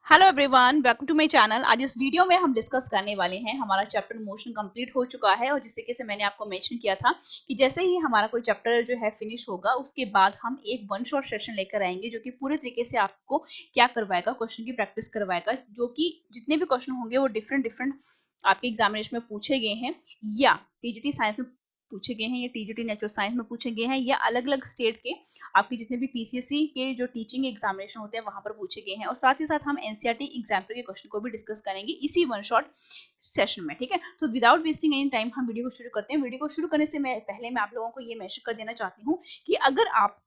Hello everyone, welcome to my channel. आज इस video में हम डिस्कस करने वाले हैं हमारा चैप्टर मोशन कंप्लीट हो चुका है और जिससे कि मैंने आपको मेंशन किया था कि जैसे ही हमारा कोई चैप्टर जो है फिनिश होगा उसके बाद हम एक वन शॉट सेशन लेकर आएंगे जो कि पूरे तरीके से आपको क्या करवाएगा, क्वेश्चन की प्रैक्टिस करवाएगा, जो कि जितने भी क्वेश्चन होंगे वो डिफरेंट आपके एग्जामिनेशन में पूछे गए हैं या टीजीटी साइंस में पूछे गए हैं या टीजीटी नेचुरल साइंस में पूछे गए हैं या अलग अलग स्टेट के आपके जितने भी पीसीएससी के जो टीचिंग एग्जामिनेशन होते हैं वहां पर पूछे गए हैं। और साथ ही साथ हम एनसीईआरटी एग्जाम्पल के क्वेश्चन को भी डिस्कस करेंगे इसी वन शॉट सेशन में। ठीक है, तो विदाउट वेस्टिंग एनी टाइम हम वीडियो को शुरू करते हैं। वीडियो को शुरू करने से पहले मैं आप लोगों को ये मेंशन कर देना चाहती हूँ कि अगर आप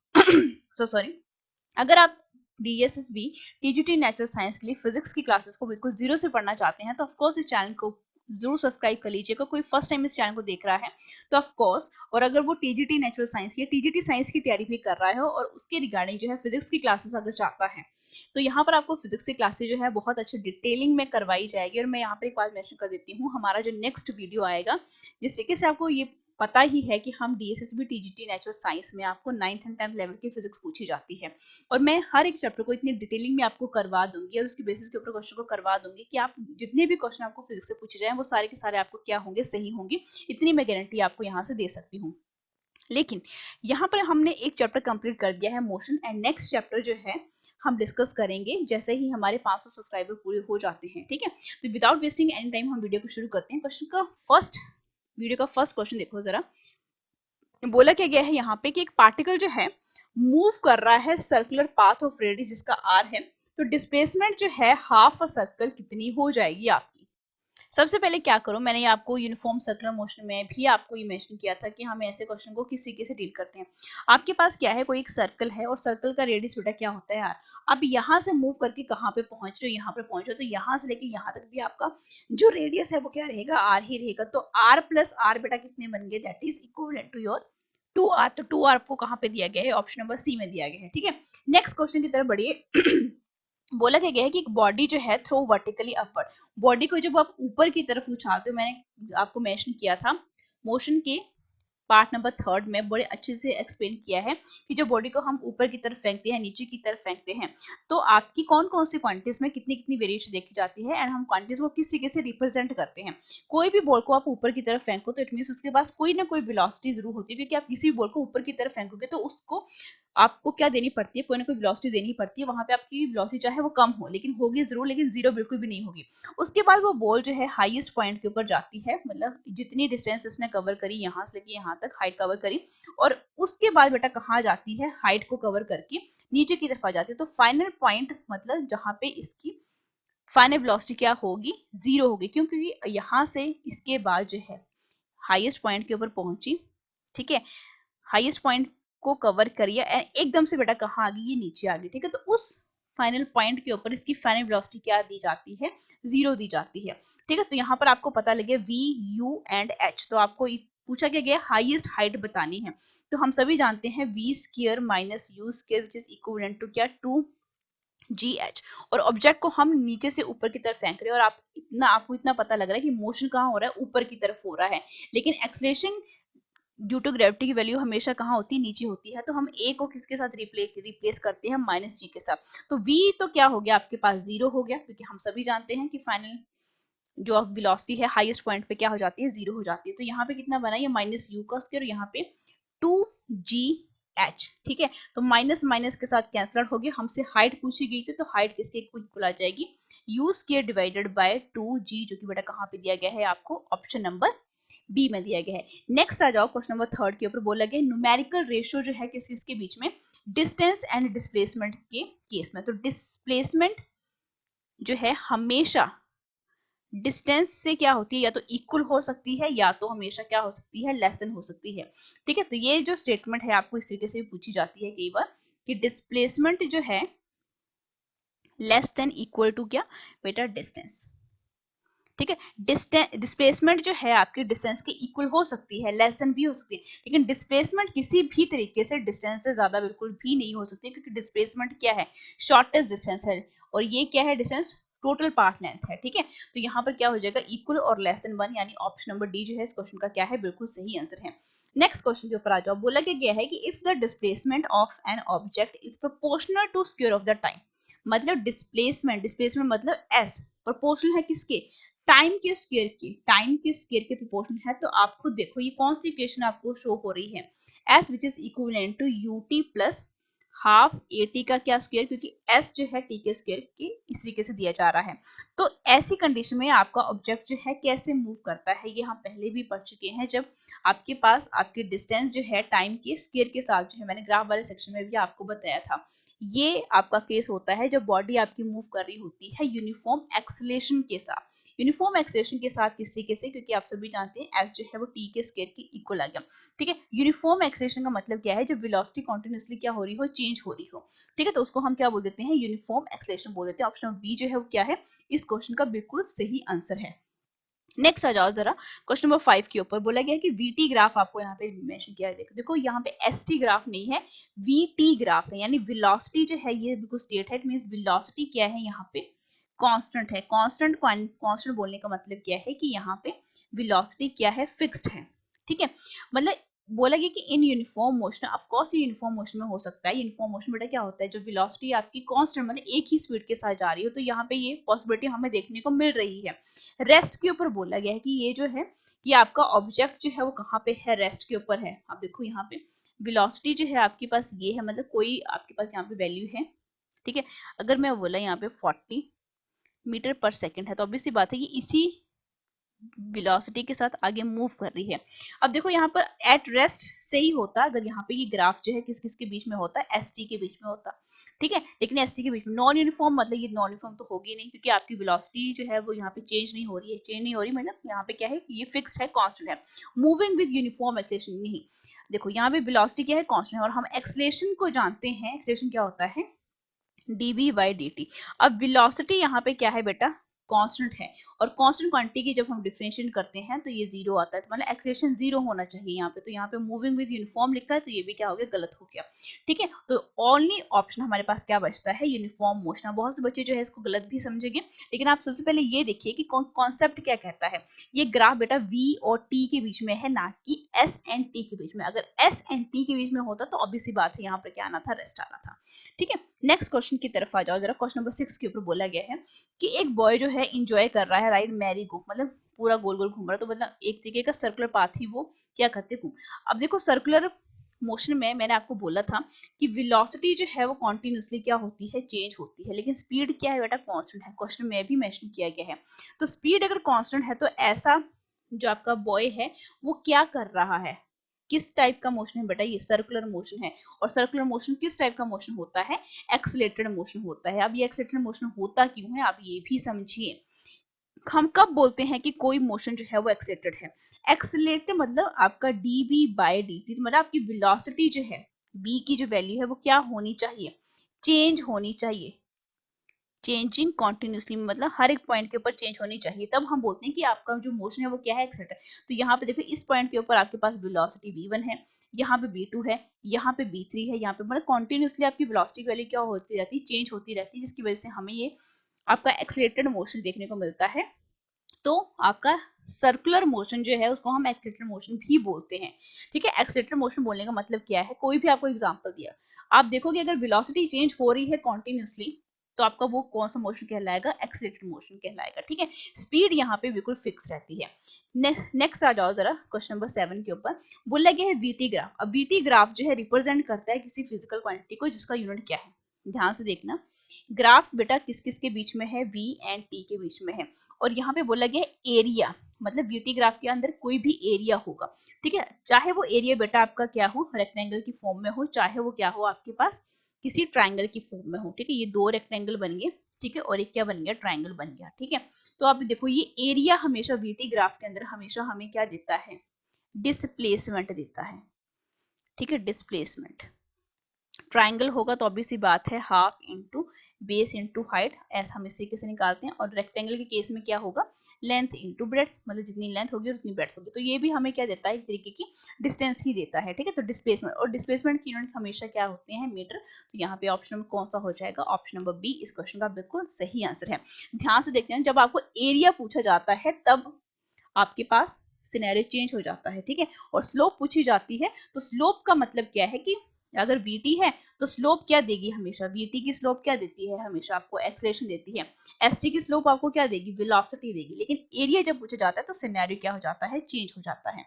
अगर आप डीएसएसबी टीजीटी नेचुरल साइंस के लिए फिजिक्स की क्लासेस को बिल्कुल जीरो से पढ़ना चाहते हैं तो ऑफकोर्स इस चैनल को जरूर सब्सक्राइब कर लीजिएगा। कोई फर्स्ट टाइम इस चैनल को देख रहा है तो ऑफ कोर्स, और अगर वो टीजीटी नेचुरल साइंस की टीजीटी साइंस की तैयारी भी कर रहा है और उसके रिगार्डिंग जो है फिजिक्स की क्लासेस अगर चाहता है तो यहाँ पर आपको फिजिक्स की क्लासेस जो है बहुत अच्छे डिटेलिंग में करवाई जाएगी। और मैं यहाँ पर एक बात मेंशन कर देती हूँ, हमारा जो नेक्स्ट वीडियो आएगा जिस तरीके से आपको ये पता ही है कि हम डीएसएसबी टीजीटी नेचुरल साइंस में आपको 9th एंड 10th लेवल की फिजिक्स पूछी जाती है और मैं हर एक चैप्टर को इतनी डिटेलिंग में आपको करवा दूंगी और उसके बेसिस के ऊपर क्वेश्चन को करवा दूंगी कि आप जितने भी क्वेश्चन आपको फिजिक्स से पूछे जाए वो सारे के सारे आपको क्या होंगे, सही होंगे। इतनी मैं गारंटी आपको यहाँ से दे सकती हूँ। लेकिन यहाँ पर हमने एक चैप्टर कंप्लीट कर दिया है मोशन, एंड नेक्स्ट चैप्टर जो है हम डिस्कस करेंगे जैसे ही हमारे 500 सब्सक्राइबर पूरे हो जाते हैं। ठीक है, तो विदाउट वेस्टिंग एनी टाइम हम वीडियो को शुरू करते हैं। वीडियो का फर्स्ट क्वेश्चन देखो जरा। बोला क्या गया है यहाँ पे कि एक पार्टिकल जो है मूव कर रहा है सर्कुलर पाथ ऑफ रेडियस जिसका आर है, तो डिस्प्लेसमेंट जो है हाफ अ सर्कल कितनी हो जाएगी आपकी। सबसे पहले क्या करो, मैंने आपको यूनिफॉर्म सर्कुलर मोशन में भी आपको ये मेंशन किया था कि हम ऐसे क्वेश्चन को किस तरीके से डील करते हैं। आपके पास क्या है, कोई एक सर्कल है और सर्कल का रेडियस बेटा क्या होता है यार। अब यहाँ से मूव करके कहाँ पे पहुंच रहे हो, यहाँ पे पहुंच रहे हो, तो यहाँ से लेके यहाँ तक भी आपका जो रेडियस है वो क्या रहेगा, आर ही रहेगा। तो आर प्लस आर बेटा कितने बन गए, that is equivalent to your 2r। तो 2r आपको कहाँ पे दिया गया है, ऑप्शन नंबर सी में दिया गया है। ठीक है, नेक्स्ट क्वेश्चन की तरफ बढ़िए। बोला क्या गया है कि एक बॉडी जो है थ्रो वर्टिकली अपवर्ड, बॉडी को जब आप ऊपर की तरफ उछालते हो, मैंने आपको मेंशन किया था मोशन के पार्ट नंबर 3 में बड़े अच्छे से एक्सप्लेन किया है कि जब बॉडी को हम ऊपर की तरफ फेंकते हैं, नीचे की तरफ फेंकते हैं, तो आपकी कौन कौन सी क्वांटिटीज में कितनी कितनी वेरिएशन देखी जाती है एंड हम क्वांटिटीज को किस तरीके से रिप्रेजेंट करते हैं। कोई भी बॉल को आप ऊपर की तरफ फेंको तो इट मींस उसके पास कोई ना कोई वेलोसिटी जरूर होती है, क्योंकि आप किसी भी बॉल को ऊपर की तरफ फेंकोगे तो उसको आपको क्या देनी पड़ती है, कोई ना कोई वेलोसिटी देनी पड़ती है। वहां पे आपकी वेलोसिटी चाहे वो कम हो लेकिन होगी जरूर, लेकिन जीरो बिल्कुल भी नहीं होगी। उसके बाद वो बॉल जो है हाईएस्ट पॉइंट के ऊपर जाती है, मतलब जितनी डिस्टेंस इसने कवर करी, यहाँ से लेके यहाँ तक हाइट कवर करी, और उसके बाद बेटा कहाँ जाती है, हाइट को कवर करके नीचे की तरफ आ जाती है। तो फाइनल पॉइंट मतलब जहां पे इसकी फाइनल वेलोसिटी क्या होगी, जीरो होगी, क्योंकि यहाँ से इसके बाद जो है हाईएस्ट पॉइंट के ऊपर पहुंची। ठीक है, हाईएस्ट पॉइंट को कवर करिए एंड एकदम से बेटा कहाँ आ गई, ये नीचे आ गई। ठीक है, तो उस फाइनल पॉइंट के ऊपर इसकी फाइनल वेलोसिटी क्या दी जाती है, जीरो दी जाती है। ठीक है, तो यहाँ पर आपको पता लगे V, U एंड H। तो आपको पूछा क्या गया, हाईएस्ट हाइट बतानी है। तो हम सभी जानते हैं V square minus U square which is equivalent to क्या, 2GH। और ऑब्जेक्ट को हम नीचे से ऊपर की तरफ फेंक रहे हैं और आपको इतना पता लग रहा है कि मोशन कहाँ हो रहा है, ऊपर की तरफ हो रहा है, लेकिन एक्सलेशन ड्यू टू ग्रेविटी की वैल्यू हमेशा कहाँ होती है, नीचे होती है। तो हम ए को किसके साथ रिप्लेस करते हैं, माइनस जी के साथ। तो v तो क्या हो गया आपके पास, जीरो हो गया, क्योंकि हम सभी जानते हैं कि फाइनल जो वेलोसिटी है हाईएस्ट पॉइंट पे क्या हो जाती है, जीरो हो जाती है। तो यहाँ पे कितना बना, ये माइनस यू का स्क्वायर, यहाँ पे 2GH। ठीक है, तो माइनस माइनस के साथ कैंसल आउट हो गया। हमसे हाइट पूछी गई थी तो हाइट किसके इक्वल आ जाएगी, you square divided by 2G, जो कि बेटा कहाँ पे दिया गया है आपको, ऑप्शन नंबर बी में दिया गया है। नेक्स्ट आ जाओ क्वेश्चन नंबर 3 के ऊपर। बोला गया न्यूमेरिकल रेशियो जो है किसके बीच में, डिस्टेंस एंड डिस्प्लेसमेंट के केस में। तो डिस्प्लेसमेंट जो है हमेशा डिस्टेंस से क्या होती है, या तो इक्वल हो सकती है या तो हमेशा क्या हो सकती है, लेस देन हो सकती है। ठीक है, तो ये जो स्टेटमेंट है आपको इस तरीके से पूछी जाती है कई बार कि डिस्प्लेसमेंट जो है लेस देन इक्वल टू क्या बेटा, डिस्टेंस। ठीक है, डिस्प्लेसमेंट जो है आपकी डिस्टेंस के इक्वल हो सकती है, लेस देन भी हो सकती है, लेकिन डिस्प्लेसमेंट किसी भी तरीके से डिस्टेंस से ज्यादा बिल्कुल भी नहीं हो सकती, क्योंकि डिस्प्लेसमेंट क्या है, शॉर्टेस्ट डिस्टेंस है, और ये क्या है, डिस्टेंस टोटल पाथ लेंथ है। ठीक है, तो यहाँ पर क्या हो जाएगा, इक्वल और लेस देन 1, यानी ऑप्शन नंबर डी जो है इस क्वेश्चन का क्या है, बिल्कुल सही आंसर है। नेक्स्ट क्वेश्चन के ऊपर आ जाओ। बोला गया है कि if the displacement of an object is proportional to square of the time, मतलब डिस्प्लेसमेंट, डिस्प्लेसमेंट मतलब एस प्रोपोर्शनल है किसके, टाइम के स्क्वायर के, टाइम के स्क्वायर के प्रोपोर्शनल है। तो आप खुद देखो ये कौन सी इक्वेशन आपको शो हो रही है, S which is equivalent to UT plus half A T का क्या स्क्वायर, क्योंकि एस जो है टी के स्क्वायर के इस तरीके से दिया जा रहा है। तो ऐसी कंडीशन में आपका ऑब्जेक्ट जो है कैसे मूव करता है ये हम पहले भी पढ़ चुके हैं, जब आपके पास आपकी डिस्टेंस जो है टाइम के स्क्वायर के साथ जो है, मैंने ग्राफ वाले सेक्शन में भी आपको बताया था। ये आपका केस होता है जब बॉडी आपकी मूव कर रही होती है यूनिफॉर्म एक्सेलरेशन के साथ। यूनिफॉर्म एक्सेलरेशन के साथ किस तरीके से, क्योंकि आप सभी जानते हैं एस जो है वो टी के स्क्वायर के इक्वल आ गया। ठीक है, यूनिफॉर्म एक्सेलरेशन का मतलब क्या है, जब वेलोसिटी कंटीन्यूअसली क्या हो रही हो, चेंज हो रही हो। ठीक है, तो उसको हम क्या बोल देते हैं, यूनिफॉर्म एक्सेलरेशन बोल देते हैं। ऑप्शन बी जो है वो क्या है, इस क्वेश्चन का बिल्कुल सही आंसर है। नेक्स्ट आ जाओ जरा क्वेश्चन नंबर 5 के ऊपर। बोला गया है कि वीटी ग्राफ आपको यहाँ पे मेंशन किया है। देखो यहाँ पे एसटी ग्राफ नहीं है, वीटी ग्राफ है, यानी वेलोसिटी जो है ये बिल्कुल स्टेट है, इट मींस वेलोसिटी क्या है यहाँ पे, कांस्टेंट है। कांस्टेंट कांस्टेंट बोलने का मतलब क्या है कि यहाँ पे वेलोसिटी क्या है, फिक्स्ड है। ठीक है, मतलब बोला गया कि in uniform motion, of course ये यूनिफॉर्म मोशन में हो सकता है। यूनिफॉर्म मोशन बेटा क्या होता है, जो वेलोसिटी आपकी कांस्टेंट मतलब एक ही स्पीड के साथ जा रही हो, तो यहाँ पे ये पॉसिबिलिटी हमें देखने को मिल रही है। रेस्ट के ऊपर बोला गया है कि ये जो है ये आपका ऑब्जेक्ट जो है वो कहाँ पे है, रेस्ट के ऊपर है। आप देखो यहाँ पे वेलोसिटी जो है आपके पास ये है, मतलब कोई आपके पास यहाँ पे वैल्यू है। ठीक है, अगर मैं बोला यहाँ पे 40 मीटर पर सेकेंड है, तो ऑब्वियस सी बात है कि इसी वेलोसिटी के साथ आगे मूव कर रही है। अब देखो यहाँ पर एट रेस्ट से ही होता, अगर यहाँ पे ये ग्राफ जो है किस किस के बीच में होता है, एसटी के बीच में होता। ठीक है, लेकिन एसटी के बीच में नॉन यूनिफॉर्म, मतलब ये नॉन यूनिफॉर्म तो होगी नहीं, क्योंकि आपकी वेलोसिटी जो है वो यहाँ पे चेंज नहीं हो रही है। चेंज नहीं हो रही मतलब यहाँ पे क्या है, ये फिक्स्ड है, कांस्टेंट है। मूविंग विद यूनिफॉर्म एक्सेलरेशन नहीं, देखो यहाँ पे वेलोसिटी क्या है, कांस्टेंट है, और हम एक्सेलरेशन को जानते हैं। एक्सेलरेशन क्या होता है, dv by dt। अब वेलोसिटी यहाँ पे क्या है बेटा, कांस्टेंट है, और कांस्टेंट क्वांटिटी की जब हम डिफरेंशिएट करते हैं तो ये जीरो आता है, तो मतलब एक्सेलरेशन जीरो होना चाहिए यहाँ पे। तो यहाँ पे मूविंग विद यूनिफॉर्म लिखा है, तो ये भी क्या हो गया, गलत हो गया। ठीक है, तो ओनली ऑप्शन हमारे पास क्या बचता है, यूनिफॉर्म मोशन। बहुत से बच्चे जो है इसको गलत भी समझेंगे, लेकिन आप सबसे पहले ये देखिए कि कॉन्सेप्ट क्या कहता है। ये ग्राफ बेटा v और t के बीच में है, ना कि s एंड t के बीच में। अगर s एंड t के बीच में होता तो ऑब्वियस सी बात है यहाँ पर क्या आना था, रेस्ट आना था। ठीक है, नेक्स्ट क्वेश्चन की तरफ आ जाओ जरा। क्वेश्चन नंबर 6 के ऊपर बोला गया है कि एक बॉय जो है इंजॉय कर रहा है राइड मैरी गो, मतलब पूरा गोल गोल घूम रहा है, तो मतलब एक तरीके का सर्कुलर पाथ ही वो क्या करते घूम। अब देखो सर्कुलर मोशन में मैंने आपको बोला था कि वेलोसिटी जो है वो कॉन्टिन्यूसली क्या होती है, चेंज होती है, लेकिन स्पीड क्या है बेटा, कांस्टेंट है। क्वेश्चन में भी मेंशन किया गया है। तो स्पीड अगर कांस्टेंट है तो ऐसा जो आपका बॉय है वो क्या कर रहा है, किस टाइप का मोशन है बेटा, ये सर्कुलर मोशन है। और सर्कुलर मोशन किस टाइप का मोशन होता है, एक्सीलरेटेड मोशन होता है। अब ये एक्सीलरेटेड मोशन होता क्यों है, आप ये भी समझिए। हम कब बोलते हैं कि कोई मोशन जो है वो एक्सीलरेटेड है, एक्सीलरेटेड मतलब आपका dv बाय dt, मतलब आपकी वेलोसिटी जो है v की जो वैल्यू है वो क्या होनी चाहिए, चेंज होनी चाहिए। चेंजिंग कॉन्टिन्यूसली मतलब हर एक पॉइंट के ऊपर चेंज होनी चाहिए, तब हम बोलते हैं कि आपका जो मोशन है वो क्या है, एक्सीलरेटेड। तो यहाँ पे देखो इस पॉइंट के ऊपर आपके पास वेलोसिटी v1 है, यहाँ पे v2 है, यहाँ पे v3 है, यहाँ पे मतलब कॉन्टिन्यूसली आपकी वेलोसिटी वैल्यू क्या होती रहती है, चेंज होती रहती है, जिसकी वजह से हमें ये आपका एक्सीलरेटेड मोशन देखने को मिलता है। तो आपका सर्कुलर मोशन जो है उसको हम एक्सीलरेटेड मोशन भी बोलते हैं। ठीक है, एक्सीलरेटेड मोशन बोलने का मतलब क्या है, कोई भी आपको एग्जांपल दिया, आप देखोगे अगर वेलोसिटी चेंज हो रही है कॉन्टिन्यूसली तो आपका वो कौन सा मोशन कहलाएगा, एक्सीलरेटेड मोशन कहलाएगा। ठीक है, स्पीड यहाँ पे बिल्कुल फिक्स रहती है। नेक्स्ट आ जाओ जरा क्वेश्चन नंबर 7 के ऊपर। बोला गया है वीटी ग्राफ। अब वीटी ग्राफ जो है रिप्रेजेंट करता है किसी फिजिकल क्वांटिटी को जिसका यूनिट क्या है, ध्यान से देखना। ग्राफ बेटा किस किस के बीच में है, v एंड t के बीच में है, और यहाँ पे बोला गया है एरिया, मतलब वीटी ग्राफ के अंदर कोई भी एरिया होगा। ठीक है, चाहे वो एरिया बेटा आपका क्या हो, रेक्टेंगल की फॉर्म में हो, चाहे वो क्या हो आपके पास किसी ट्राइंगल की फॉर्म में हो। ठीक है, ये दो रेक्टेंगल बन गए, ठीक है, और एक क्या बन गया, ट्राइंगल बन गया। ठीक है, तो आप देखो ये एरिया हमेशा वीटी ग्राफ के अंदर हमेशा हमें क्या देता है, डिस्प्लेसमेंट देता है। ठीक है, डिस्प्लेसमेंट। ट्राइंगल होगा तो ऑब्वियस सी बात है half into base into height, ऐसा हम इस तरीके से निकालते हैं। और रेक्टेंगल के केस में क्या होगा, लेंथ इंटू ब्रेड्थ, मतलब जितनी लेंथ होगी उतनी ब्रेड्थ होगी। तो ये भी हमें क्या देता है, एक तरीके की डिस्टेंस ही देता है। ठीक है, तो डिस्प्लेसमेंट, और डिस्प्लेसमेंट की यूनिट हमेशा क्या होते हैं, मीटर। तो यहाँ पे ऑप्शन में कौन सा हो जाएगा, ऑप्शन नंबर बी इस क्वेश्चन का बिल्कुल सही आंसर है। ध्यान से देखते हैं, जब आपको एरिया पूछा जाता है तब आपके पास सिनेरियो चेंज हो जाता है। ठीक है, और स्लोप पूछी जाती है तो स्लोप का मतलब क्या है कि अगर vt है तो स्लोप क्या देगी हमेशा, vt की स्लोप क्या देती है हमेशा आपको, एक्सेलरेशन देती है। st की स्लोप आपको क्या देगी, वेलोसिटी देगी। लेकिन एरिया जब पूछा जाता है तो सिनेरियो क्या हो जाता है, चेंज हो जाता है।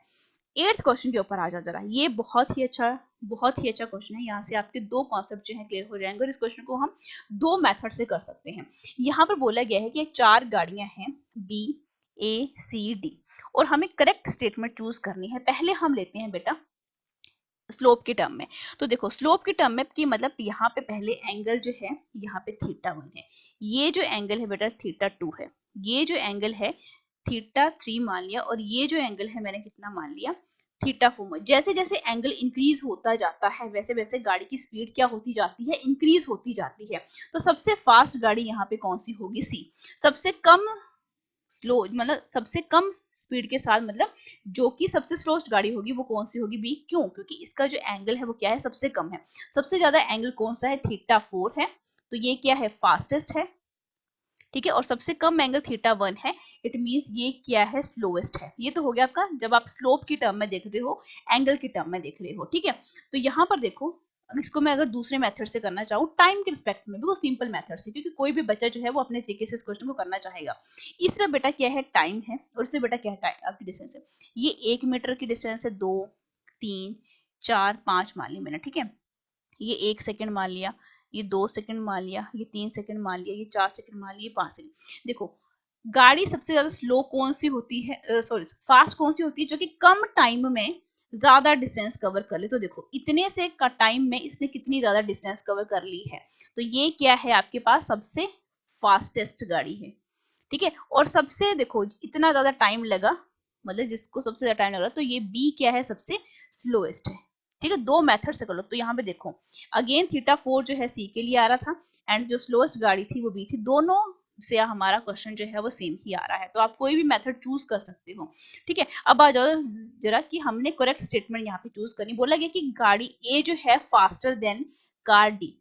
8th क्वेश्चन के ऊपर आ जाओ जरा, ये बहुत ही अच्छा क्वेश्चन है। यहाँ से आपके दो कॉन्सेप्ट जो है क्लियर हो जाएंगे और इस क्वेश्चन को हम दो मेथड से कर सकते हैं। यहाँ पर बोला गया है कि 4 गाड़ियां हैं बी ए सी डी और हमें करेक्ट स्टेटमेंट चूज करनी है। पहले हम लेते हैं बेटा स्लोप के टर्म में। तो देखो स्लोप के टर्म में की मतलब यहाँ पे पहले एंगल जो है यहाँ पे θ1 है, ये जो एंगल है बेटा θ2 है, ये जो एंगल है θ3 मान लिया और ये जो एंगल है मैंने कितना मान लिया θ4। जैसे जैसे एंगल इंक्रीज होता जाता है वैसे वैसे गाड़ी की स्पीड क्या होती जाती है, इंक्रीज होती जाती है। तो सबसे फास्ट गाड़ी यहाँ पे कौन सी होगी, सी। सबसे कम स्लो मतलब सबसे कम स्पीड के साथ मतलब जो कि सबसे स्लोएस्ट गाड़ी होगी वो कौन सी होगी, बी। क्यों, क्योंकि इसका जो एंगल है वो क्या है, सबसे कम है। सबसे ज्यादा एंगल कौन सा है, θ4 है, तो ये क्या है, फास्टेस्ट है, ठीक है। और सबसे कम एंगल θ1 है, इट मींस ये क्या है, स्लोएस्ट है। ये तो हो गया आपका जब आप स्लोप की टर्म में देख रहे हो, एंगल की टर्म में देख रहे हो, ठीक है। तो यहाँ पर देखो इसको मैं अगर दूसरे मेथड से करना चाहूँ टाइम के रिस्पेक्ट में भी, वो सिंपल मेथड से, क्योंकि कोई भी बच्चा जो है वो अपने तरीके से इस क्वेश्चन को करना चाहेगा। इसका बेटा क्या है, टाइम है, और इससे बेटा क्या है, टाइम आपकी डिस्टेंस है। ये 1 मीटर की डिस्टेंस है, 2 3 4 5 मान ली मैंने, ठीक है। ये 1 सेकंड मान लिया, ये 2 सेकंड मान लिया, ये 3 सेकंड मान लिया, ये 4 सेकंड मान लिया, 5 सेकंड। देखो गाड़ी सबसे ज्यादा स्लो कौन सी होती है, सॉरी फास्ट कौन सी होती है, जो कि कम टाइम में ज्यादा डिस्टेंस कवर कर ले। तो देखो इतने से का टाइम में इसने कितनी ज्यादा डिस्टेंस कवर कर ली है, तो ये क्या है आपके पास सबसे फास्टेस्ट गाड़ी है, ठीक है। और सबसे देखो इतना ज्यादा टाइम लगा, मतलब जिसको सबसे ज्यादा टाइम लगा, तो ये बी क्या है, सबसे स्लोएस्ट है, ठीक है। दो मेथड से कर लो। तो यहाँ पे देखो अगेन θ4 जो है सी के लिए आ रहा था एंड जो स्लोएस्ट गाड़ी थी वो बी थी, दोनों से हमारा क्वेश्चन जो है वो सेम ही आ रहा है। तो आप कोई भी मेथड चूज कर सकते हो, ठीक है। अब आ जाओ जरा कि हमने करेक्ट स्टेटमेंट यहाँ पे चूज करनी। बोला गया कि गाड़ी ए जो है फास्टर देन कार डी,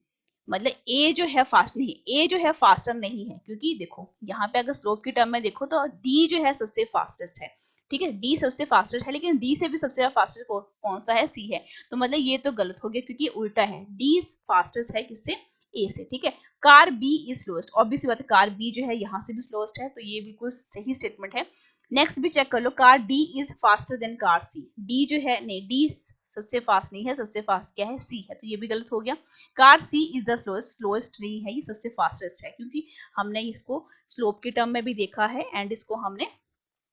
मतलब ए जो है फास्ट नहीं, ए जो है फास्टर नहीं है, क्योंकि देखो यहाँ पे अगर स्लोप की टर्म में देखो तो डी जो है सबसे फास्टेस्ट है, ठीक है। डी सबसे फास्टेस्ट है, लेकिन डी से भी सबसे ज्यादा फास्टेस्ट कौन सा है, सी है। तो मतलब ये तो गलत हो गया क्योंकि उल्टा है, डी फास्टेस्ट है किससे, ए से, ठीक है। Car B is slowest, obviously बात है कार बी जो है यहाँ से भी स्लोएस्ट है, तो ये बिल्कुल सही स्टेटमेंट है। नेक्स्ट भी चेक कर लो, car D is faster than car C, D जो है नहीं, डी सबसे फास्ट नहीं है, सबसे फास्ट क्या है, सी है, तो ये भी गलत हो गया। Car C is the slowest, slowest नहीं है, ये सबसे फास्टेस्ट है, क्योंकि हमने इसको स्लोप के टर्म में भी देखा है एंड इसको हमने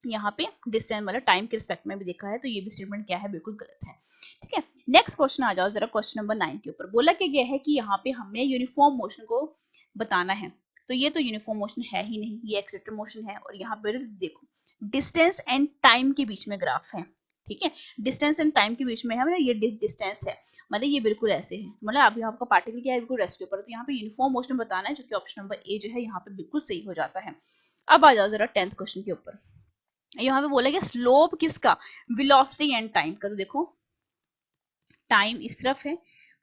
यहाँ पे डिस्टेंस मतलब टाइम के रिस्पेक्ट में भी देखा है, तो ये भी स्टेटमेंट क्या है, बिल्कुल गलत है, ठीक है। नेक्स्ट क्वेश्चन आ जाओ जरा, क्वेश्चन नंबर 9 के ऊपर। बोला क्या गया है कि यहाँ पे हमने यूनिफॉर्म मोशन को बताना है, तो ये तो यूनिफॉर्म मोशन है ही नहीं, ये एक्सेलरेटेड मोशन है। और यहाँ पर देखो डिस्टेंस एंड टाइम के बीच में ग्राफ है, ठीक है। डिस्टेंस एंड टाइम के बीच में है, मतलब ये डिस्टेंस है, मतलब ये बिल्कुल ऐसे है, मतलब अभी आपका पार्टिकल क्या है, बिल्कुल रेस्ट के ऊपर। तो यहाँ पे यूनिफॉर्म मोशन बताना है, जो कि ऑप्शन नंबर ए जो है यहाँ पे बिल्कुल सही हो जाता है। अब आ जाओ जरा 10th क्वेश्चन के ऊपर। यहाँ पे बोला गया स्लोप किसका, वेलोसिटी एंड टाइम का। तो देखो टाइम इस तरफ है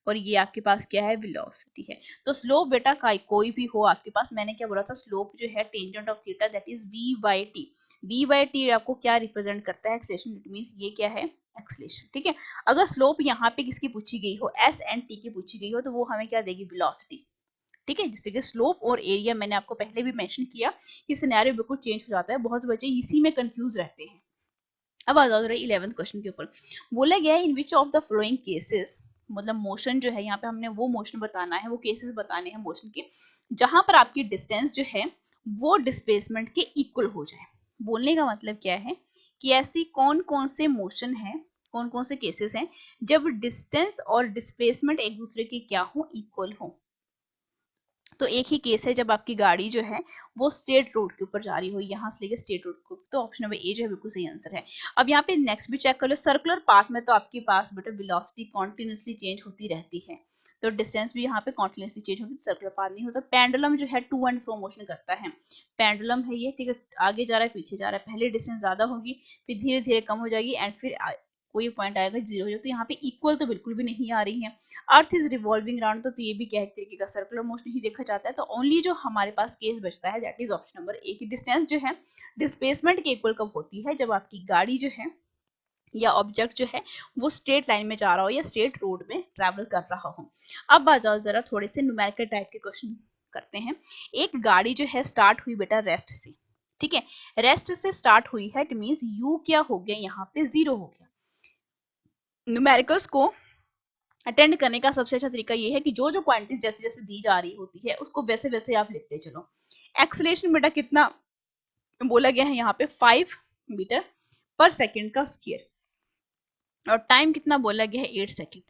और ये आपके पास क्या है, वेलोसिटी है। तो स्लोप बेटा का कोई भी हो आपके पास, मैंने क्या बोला था, स्लोप जो है tangent of theta that is v by T. v by T आपको क्या रिप्रेजेंट करता है, एक्सेलेरेशन, इट मींस ये क्या है, एक्सेलेरेशन, ठीक है। अगर स्लोप यहाँ पे किसकी पूछी गई हो, s एंड t की पूछी गई हो, तो वो हमें क्या देगी, वेलोसिटी, ठीक है। जिससे कि स्लोप और एरिया मैंने आपको पहले भी मेंशन किया कि सिनेरियो बिल्कुल चेंज हो जाता है, बहुत से बच्चे इसी में कंफ्यूज रहते हैं। अब आ जाओ 11th क्वेश्चन के ऊपर। बोला गया है in which of the following cases, मतलब मोशन जो है यहाँ पे हमने वो मोशन बताना है, वो केसेस बताने हैं मोशन के, जहां पर आपकी डिस्टेंस जो है वो डिस्प्लेसमेंट के इक्वल हो जाए। बोलने का मतलब क्या है कि ऐसी कौन कौन से मोशन है, कौन कौन से केसेस हैं जब डिस्टेंस और डिस्प्लेसमेंट एक दूसरे के क्या हो, इक्वल हो। तो एक ही केस है जब आपकी गाड़ी जो है वो स्टेट रोड के ऊपर जा रही हो, यहाँ से लेकर स्टेट रोड को, तो ऑप्शन नंबर ए जो है बिल्कुल सही आंसर है। अब यहाँ पे नेक्स्ट भी चेक कर लो, सर्कुलर पाथ में तो आपके पास बेटा वेलोसिटी कॉन्टिन्यूसली चेंज होती रहती है, तो डिस्टेंस भी यहाँ पे कॉन्टिन्यूसली चेंज होगी, सर्कुलर पाथ नहीं होता। पेंडुलम जो है टू एंड फ्रो मोशन करता है, पेंडुलम है ये, ठीक है, आगे जा रहा है पीछे जा रहा है, पहले डिस्टेंस ज्यादा होगी फिर धीरे धीरे कम हो जाएगी एंड फिर कोई पॉइंट आएगा जीरो हो जाएगा। तो यहाँ पे इक्वल तो बिल्कुल भी नहीं आ रही है। अर्थ इज रिवॉल्विंग राउंड, तो ये भी क्या एक तरीके का सर्कुलर मोशन ही देखा जाता है। तो ओनली जो हमारे पास केस बचता है that is option number A की डिस्टेंस जो है डिस्प्लेसमेंट के इक्वल कब होती है, जब आपकी गाड़ी जो है या ऑब्जेक्ट जो है वो स्ट्रेट लाइन में जा रहा हो या स्ट्रेट रोड में ट्रैवल कर रहा हो। अब आ जाओ जरा थोड़े से न्यूमेरिकल टाइप के क्वेश्चन करते हैं। एक गाड़ी जो है स्टार्ट हुई बेटा रेस्ट से, ठीक है, रेस्ट से स्टार्ट हुई है, इट मींस यू क्या हो गया यहाँ पे 0 हो गया। न्यूमेरिकल्स को अटेंड करने का सबसे अच्छा तरीका ये है कि जो जो क्वांटिटी जैसे जैसे दी जा रही होती है उसको वैसे वैसे आप लिखते चलो। एक्सेलरेशन बेटा कितना बोला गया है यहाँ पे 5 मीटर पर सेकेंड का स्क्वायर, और टाइम कितना बोला गया है 8 सेकेंड।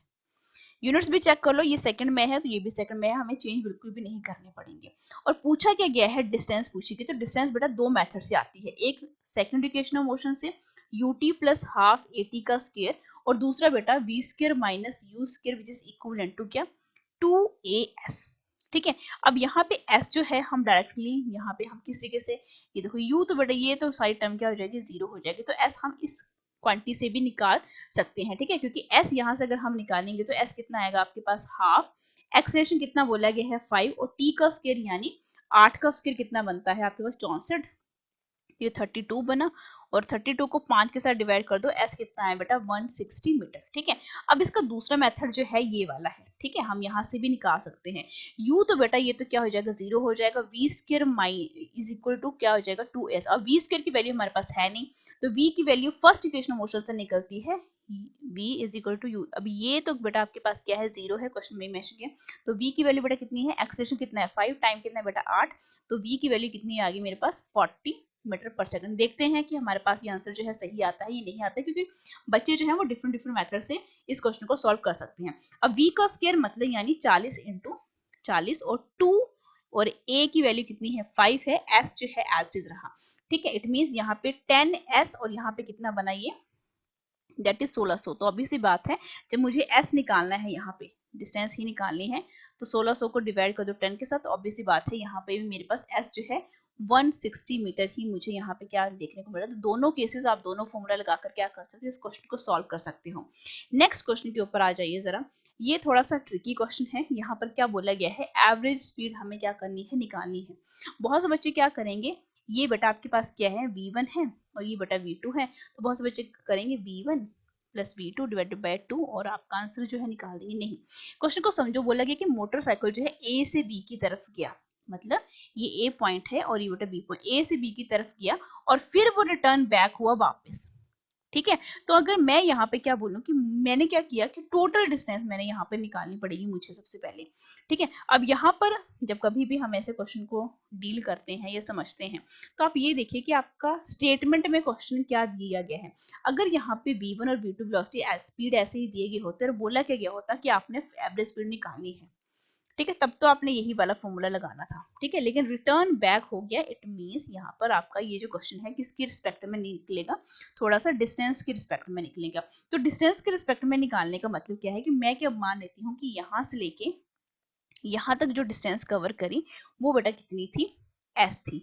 यूनिट्स भी चेक कर लो, ये सेकंड में है तो ये भी सेकंड में है, हमें चेंज बिल्कुल भी नहीं करने पड़ेंगे। और पूछा क्या गया है, डिस्टेंस पूछी गई, तो डिस्टेंस बेटा दो मेथड से आती है, एक सेकंड इक्वेशन ऑफ मोशन से ut प्लस हाफ at का स्क्वायर, और दूसरा बेटा v square minus u square which is equivalent to क्या 2as। ठीक है, अब यहाँ पे s जो है हम डायरेक्टली यहाँ पे हम किस तरीके से, ये देखो u तो बेटा ये तो सारी टर्म क्या हो जाएगी 0 हो जाएगी, तो s हम इस क्वांटिटी से भी निकाल सकते हैं। ठीक है, क्योंकि s यहाँ से अगर हम निकालेंगे तो s कितना आएगा आपके पास हाफ, एक्सेलरेशन कितना बोला गया है 5, और t का स्क्वायर यानी 8 का स्क्वायर कितना बनता है आपके पास 64, ये 32 बना, और 32 को 5 के साथ डिवाइड कर दो, s कितना है बेटा 160 मीटर। ठीक है, अब इसका दूसरा मेथड जो है ये वाला है। ठीक है, हम यहाँ से भी निकाल सकते हैं u, तो बेटा ये तो क्या हो जाएगा 0 हो जाएगा, v square is equal to क्या हो जाएगा 2s, और v स्क्वायर की वैल्यू हमारे पास है नहीं, तो v की value first equation of motion से निकलती है v is equal to u। अब ये तो बेटा आपके पास क्या है 0 है, क्वेश्चन में मेंशन किया, तो v की वैल्यू बेटा कितनी है, एक्सेलरेशन कितना है 5, टाइम कितना है बेटा 8, तो v की वैल्यू कितनी आ गई मेरे पास 40 मीटर पर सेकंड। देखते हैं कि हमारे पास ये आंसर जो है सही आता है या नहीं आता है, क्योंकि बच्चे जो है वो डिफरेंट डिफरेंट मेथड से इस क्वेश्चन को सॉल्व कर सकते हैं। अब v का स्क्वायर मतलब यानी 40 इंटू 40, और 2 और a की वैल्यू कितनी है 5 है, s जो है एज इट इज रहा। ठीक है, इट मींस यहाँ पे 10s, और यहाँ पे कितना बना ये दैट इज 1600। तो अभी सी बात है, जब मुझे s निकालना है, यहाँ पे डिस्टेंस ही निकालनी है, तो 1600 को डिवाइड कर दो 10 के साथ, तो ऑब्वियस सी बात है यहाँ पे भी मेरे पास s जो है 160 मीटर ही मुझे यहाँ पे क्या देखने को मिला। तो दोनों केसेस आप दोनों फॉर्मूला लगाकर क्या कर सकते हो, इस क्वेश्चन को सॉल्व कर सकते हो। नेक्स्ट क्वेश्चन के ऊपर आ जाइए जरा, ये थोड़ा सा ट्रिकी क्वेश्चन है। यहाँ पर क्या बोला गया है, एवरेज स्पीड हमें क्या करनी है, निकालनी है। बहुत से बच्चे क्या करेंगे, ये बेटा आपके पास क्या है v1 है, और ये बेटा v2 है, तो बहुत से बच्चे करेंगे v1 plus v2 divided by 2, और आपका आंसर जो है निकाल देंगे। नहीं, क्वेश्चन को समझो, बोला गया कि मोटरसाइकिल जो है a से b की तरफ गया, मतलब ये a पॉइंट है और ये बेटा b पॉइंट, a से b की तरफ गया और फिर वो रिटर्न बैक हुआ वापस। ठीक है, तो अगर मैं यहाँ पे क्या बोलूं कि मैंने क्या किया कि टोटल डिस्टेंस मैंने यहाँ पे निकालनी पड़ेगी मुझे सबसे पहले। ठीक है, अब यहाँ पर जब कभी भी हम ऐसे क्वेश्चन को डील करते हैं या समझते हैं, तो आप ये देखिए कि आपका स्टेटमेंट में क्वेश्चन क्या दिया गया है। अगर यहाँ पे v1 और v2 वेलोसिटी स्पीड ऐसे ही दिए गए होते और बोला क्या गया होता कि आपने एवरेज स्पीड निकालनी है, ठीक है, तब तो आपने यही वाला फॉर्मूला लगाना था। ठीक है, लेकिन रिटर्न बैक हो गया, इट मींस यहाँ पर आपका ये जो क्वेश्चन है किसकी रिस्पेक्ट में निकलेगा, थोड़ा सा डिस्टेंस की रिस्पेक्ट में निकलेगा। तो डिस्टेंस के रिस्पेक्ट में निकालने का मतलब क्या है कि मैं क्या मान लेती हूँ कि यहाँ से लेके यहाँ तक जो डिस्टेंस कवर करी वो बेटा कितनी थी, s थी।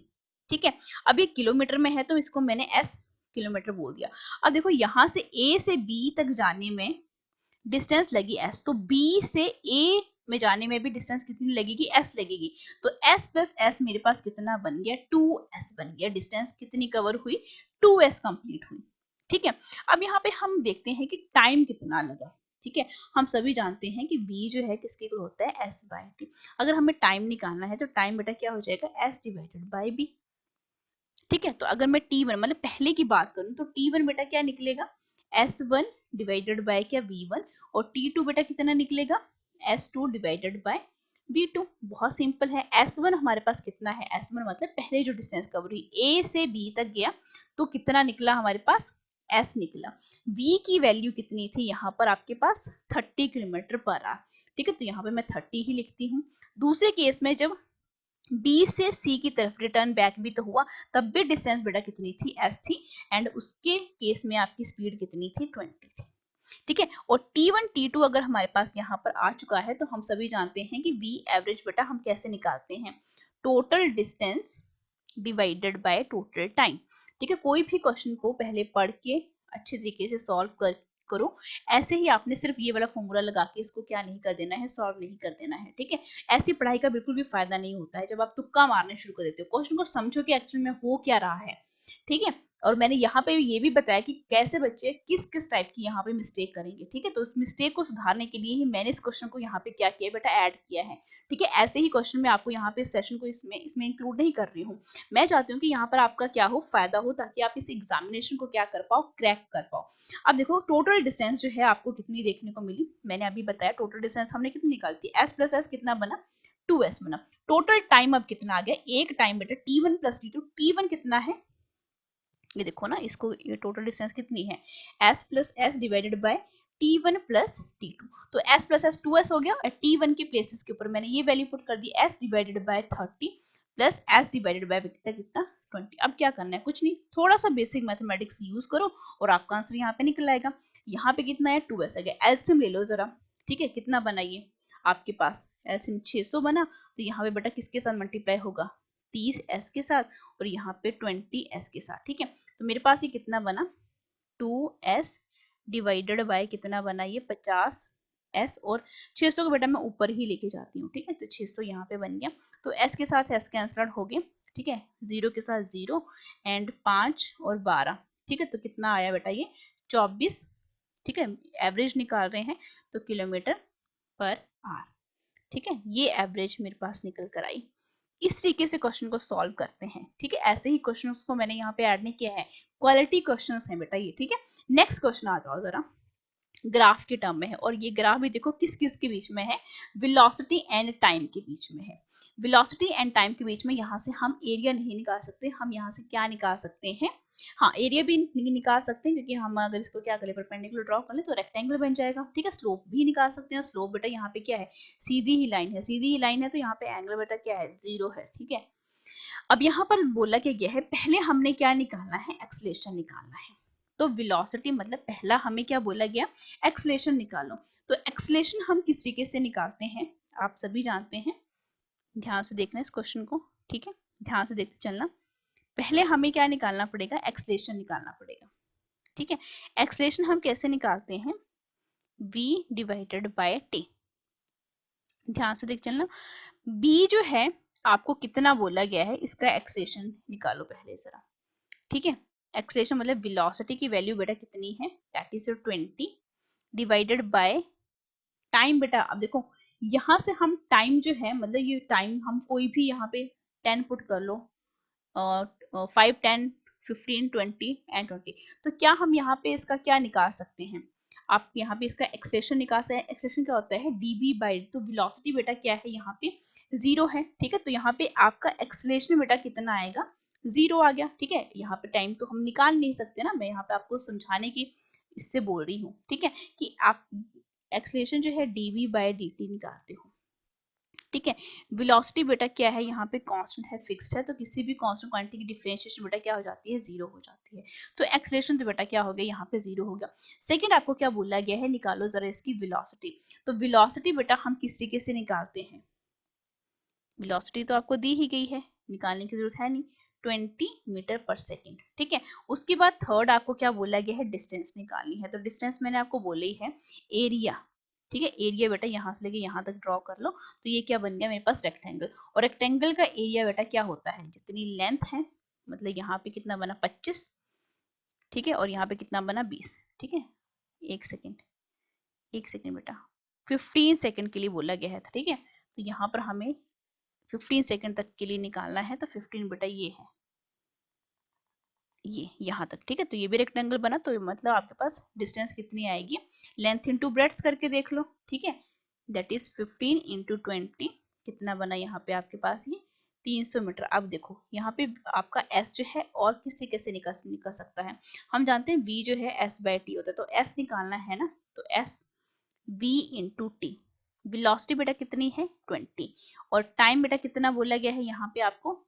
ठीक है, अब ये किलोमीटर में है तो इसको मैंने s किलोमीटर बोल दिया। अब देखो यहाँ से a से b तक जाने में डिस्टेंस लगी s, तो b से a में जाने में भी डिस्टेंस कितनी लगेगी, s लगेगी, तो s प्लस s मेरे पास कितना बन गया 2s बन गया। डिस्टेंस कितनी कवर हुई, 2s कंप्लीट हुई। ठीक है, अब यहाँ पे हम देखते हैं कि टाइम कितना लगा। ठीक है, हम सभी जानते हैं कि v जो है किसके इक्वल होता है s बाय t। अगर हमें टाइम निकालना है तो टाइम बेटा क्या हो जाएगा s डिवाइडेड बाय b। ठीक है, तो अगर मैं t1 मतलब पहले की बात करूं तो t1 बेटा क्या निकलेगा s1 डिवाइडेड बाय क्या v1, और t2 बेटा कितना निकलेगा s2 डिवाइडेड बाय v2। बहुत सिंपल है, s1 हमारे पास कितना है, s1 मतलब पहले जो डिस्टेंस कवर हुई a से b तक गया तो कितना निकला हमारे पास s निकला। v की वैल्यू कितनी थी यहाँ पर आपके पास 30 किलोमीटर पर आवर। ठीक है, तो यहाँ पे मैं 30 ही लिखती हूँ। दूसरे केस में जब B से C की तरफ रिटर्न बैक भी तो हुआ, तब भी डिस्टेंस बेटा कितनी थी s थी, एंड उसके केस में आपकी स्पीड कितनी थी 20 थी। ठीक है, और T1 T2 अगर हमारे पास यहाँ पर आ चुका है तो हम सभी जानते हैं कि V एवरेज बेटा हम कैसे निकालते हैं, total distance divided by total time. ठीक है, कोई भी क्वेश्चन को पहले पढ़ के अच्छे तरीके से सॉल्व करो। ऐसे ही आपने सिर्फ ये वाला फॉर्मूला लगा के इसको क्या नहीं कर देना है, सॉल्व नहीं कर देना है। ठीक है, ऐसी पढ़ाई का बिल्कुल भी फायदा नहीं होता है जब आप तुक्का मारने शुरू कर देते हो। क्वेश्चन को समझो कि एक्चुअल में हो क्या रहा है। ठीक है, और मैंने यहाँ पे ये भी बताया कि कैसे बच्चे किस किस टाइप की यहाँ पे मिस्टेक करेंगे, ठीक है। तो उस मिस्टेक को सुधारने के लिए ही मैंने इस क्वेश्चन को यहाँ पे क्या किया बेटा, ऐड किया है, ठीक है। ऐसे ही क्वेश्चन मैं आपको यहाँ पे इस सेशन को इसमें इंक्लूड नहीं कर रही हूँ। मैं चाहती हूँ कि यहाँ पर आपका क्या हो, फायदा हो, ताकि आप इस एग्जामिनेशन को क्या कर पाओ, क्रैक कर पाओ। अब देखो टोटल डिस्टेंस जो है आपको कितनी देखने को मिली, मैंने अभी बताया टोटल डिस्टेंस हमने कितनी निकाली थी, s प्लस एस कितना बना, 2s बना। टोटल टाइम अब कितना आ गया, एक टाइम बेटा t1 प्लस t2, t1 कितना है, ये देखो ना, इसको ये टोटल डिस्टेंस कितनी है, s plus S divided by t1 plus t2। तो s प्लस एस 2s हो गया, और t1 के प्लेसेस के ऊपर मैंने ये वैल्यू पुट कर दी, s divided by 30 plus s divided by कितना 20। अब क्या करना है, कुछ नहीं, थोड़ा सा बेसिक मैथमेटिक्स यूज करो और आपका आंसर यहाँ पे निकल आएगा। यहाँ पे कितना है, 2s आ गया। एलसीएम ले लो जरा, ठीक है, कितना बना ये आपके पास, एलसीएम 600 बना, तो यहाँ पे बेटा किसके साथ मल्टीप्लाई होगा, 30s के साथ, और यहाँ पे 20s के साथ, ठीक है। तो मेरे पास ये कितना बना, 2s डिवाइडेड बाय कितना बना, ये 50s, और 600 को बेटा मैं ऊपर ही लेके जाती हूँ, ठीक है। तो 600 यहाँ पे बन गया, तो s के साथ s कैंसल आउट हो गए, ठीक है, 0 के साथ 0 एंड 5 और 12, ठीक है। तो कितना आया बेटा ये 24, ठीक है। एवरेज निकाल रहे हैं तो किलोमीटर पर आवर, ठीक है। ये एवरेज मेरे पास निकल कर आई। इस तरीके से क्वेश्चन को सॉल्व करते हैं, ठीक है। ऐसे ही क्वेश्चंस को मैंने यहाँ पे ऐड नहीं किया है, क्वालिटी क्वेश्चंस हैं बेटा ये, ठीक है। नेक्स्ट क्वेश्चन आ जाओ जरा, ग्राफ के टर्म में है, और ये ग्राफ भी देखो किस किस के बीच में है, वेलोसिटी एंड टाइम के बीच में है। वेलोसिटी एंड टाइम के बीच में यहाँ से हम एरिया नहीं निकाल सकते, हम यहाँ से क्या निकाल सकते हैं, हाँ एरिया भी निकाल सकते हैं, क्योंकि हम अगर इसको क्या करें, परपेंडिकुलर ड्रॉ कर ले तो रेक्टेंगल बन जाएगा, ठीक है। स्लोप भी निकाल सकते हैं, स्लोप बेटा यहाँ पे क्या है, सीधी ही लाइन है, सीधी ही लाइन है, तो यहाँ पे एंगल बेटा क्या है, 0 है, ठीक है। अब यहाँ पर बोला क्या गया है, पहले हमने क्या निकालना है, एक्सेलरेशन निकालना है। तो वेलोसिटी मतलब पहला हमें क्या बोला गया, एक्सेलरेशन निकालो। तो एक्सेलरेशन हम किस तरीके से निकालते हैं, आप सभी जानते हैं, ध्यान से देखना इस क्वेश्चन को, ठीक है, ध्यान से देखते चलना। पहले हमें क्या निकालना पड़ेगा, एक्सेलरेशन निकालना पड़ेगा, ठीक है। एक्सेलरेशन हम कैसे निकालते हैं, v डिवाइडेड बाय t, ध्यान से देख चलना। b जो है आपको कितना बोला गया है, इसका एक्सेलरेशन निकालो पहले जरा, ठीक है। एक्सेलरेशन मतलब वेलोसिटी की वैल्यू बेटा कितनी है, that is 20 divided by time बेटा। अब देखो यहाँ से हम टाइम जो है, मतलब ये टाइम हम कोई भी यहाँ पे 10 पुट कर लो, 5 10 15 20 एंड 20, तो क्या हम यहाँ पे इसका क्या निकाल सकते हैं, आप यहाँ पे इसका एक्सेलरेशन निकाल सकते हैं। एक्सेलरेशन क्या होता है, dv बाई, तो वेलोसिटी बेटा क्या है यहाँ पे 0 है, ठीक है। तो यहाँ पे आपका एक्सेलरेशन बेटा कितना आएगा, 0 आ गया, ठीक है। यहाँ पे टाइम तो हम निकाल नहीं सकते ना, मैं यहाँ पे आपको समझाने की इससे बोल रही हूँ, ठीक है, कि आप एक्सेलरेशन जो है dv बाई dt निकालते हो, ठीक है। वेलोसिटी बेटा क्या है, यहाँ पे कांस्टेंट है, फिक्स्ड है, तो किसी भी कांस्टेंट क्वांटिटी की डिफरेंशिएशन बेटा क्या हो जाती है, 0 हो जाती है। तो एक्सेलरेशन तो बेटा क्या हो गया, यहाँ पे 0 हो गया। सेकंड आपको क्या बोला गया है, निकालो जरा इसकी वेलोसिटी। तो वेलोसिटी बेटा हम किस तरीके से निकालते हैं, वेलोसिटी तो आपको दी ही गई है, निकालने की जरूरत है नहीं, 20 मीटर पर सेकेंड, ठीक है। उसके बाद थर्ड आपको क्या बोला गया है, डिस्टेंस निकालनी है। तो डिस्टेंस मैंने आपको बोली है, एरिया, ठीक है। एरिया बेटा यहाँ से लेके यहाँ तक ड्रॉ कर लो, तो ये क्या बन गया मेरे पास, रेक्टेंगल। और रेक्टेंगल का एरिया बेटा क्या होता है, जितनी लेंथ है, मतलब यहाँ पे कितना बना 25, ठीक है, और यहाँ पे कितना बना 20, ठीक है। एक सेकेंड, एक सेकेंड बेटा, 15 सेकेंड के लिए बोला गया है, ठीक है। तो यहाँ पर हमें 15 सेकेंड तक के लिए निकालना है, तो 15 बेटा ये है, ये यहाँ तक, ठीक है। तो ये भी रेक्टेंगल बना, तो मतलब आपके पास डिस्टेंस कितनी आएगी, लेंथ इनटू ब्रेड्थ करके देख लो, ठीक है, दैट इज 15 इंटू 20, कितना बना यहाँ पे आपके पास ये 300 मीटर। अब देखो यहाँ पे आपका s जो है और किसी कैसे निकल सकता है, हम जानते हैं v जो है s बाय t होता है, तो s निकालना है ना, तो s v into T. Velocity बेटा कितनी है 20, और टाइम बेटा कितना बोला गया है यहाँ पे आपको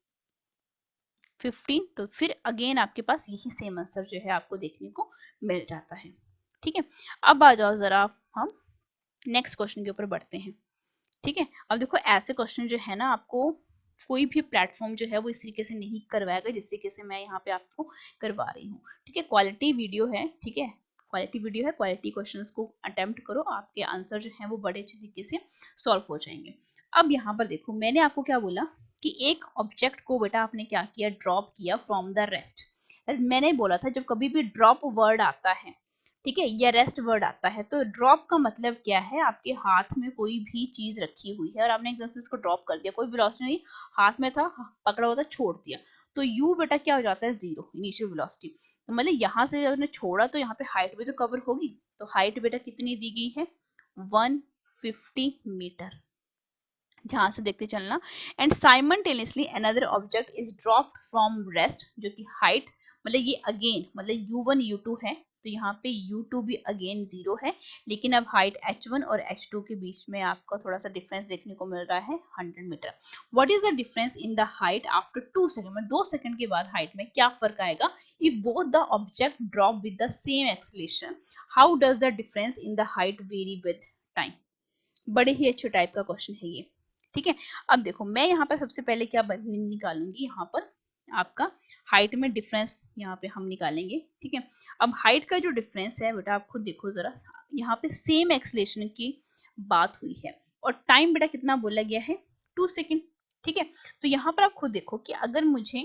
15, तो फिर अगेन आपके पास यही सेम आंसर जो है आपको देखने को मिल जाता है, ठीक है। अब आ जाओ जरा हम नेक्स्ट क्वेश्चन के ऊपर बढ़ते हैं, ठीक है। अब देखो ऐसे क्वेश्चन जो है ना, आपको कोई भी प्लेटफॉर्म जो है वो इस तरीके से नहीं करवाएगा जिस तरीके से मैं यहाँ पे आपको करवा रही हूँ, ठीक है। क्वालिटी वीडियो है, ठीक है, क्वालिटी वीडियो है, क्वालिटी क्वेश्चंस को अटेम्प्ट करो, आपके आंसर जो है वो बड़े अच्छे तरीके से सॉल्व हो जाएंगे। अब यहाँ पर देखो मैंने आपको क्या बोला कि एक ऑब्जेक्ट को बेटा आपने क्या किया, ड्रॉप किया फ्रॉम द रेस्ट, मैंने बोला था जब कभी भी ड्रॉप वर्ड आता है, ठीक है, या रेस्ट वर्ड आता है, तो ड्रॉप का मतलब क्या है, आपके हाथ में कोई भी चीज रखी हुई है और आपने एकदम से इसको ड्रॉप कर दिया, कोई वेलोसिटी नहीं, हाथ में था, पकड़ा हुआ था, छोड़ दिया, तो यू बेटा क्या हो जाता है, जीरो, इनिशियल वेलोसिटी। तो मतलब यहाँ से जब आपने छोड़ा तो यहाँ पे हाइट भी तो कवर होगी, तो हाइट बेटा कितनी दी गई है, 150 मीटर, ध्यान से देखते चलना। And simultaneously another object is dropped from rest, जो कि हाइट, मतलब ये अगेन मतलब u1 u2 है, तो यहाँ पे u2 भी अगेन जीरो है, लेकिन अब हाइट h1 और h2 के बीच में आपका थोड़ा सा डिफरेंस देखने को मिल रहा है 100 metre. What is the difference in the height after 2 second, मतलब 2 सेकंड के बाद हाइट में क्या फर्क आएगा, if both the object drop with the same acceleration, how does the difference in the height very with time. बड़े ही अच्छे type का क्वेश्चन है ये, ठीक है। अब देखो मैं यहाँ पर सबसे पहले क्या निकालूंगी, यहाँ पर आपका हाइट में डिफरेंस यहाँ पे हम निकालेंगे, ठीक है। अब हाइट का जो डिफरेंस है बेटा, आप खुद देखो जरा, यहाँ पे सेम एक्सलेशन की बात हुई है और टाइम बेटा कितना बोला गया है, 2 सेकेंड, ठीक है। तो यहाँ पर आप खुद देखो कि अगर मुझे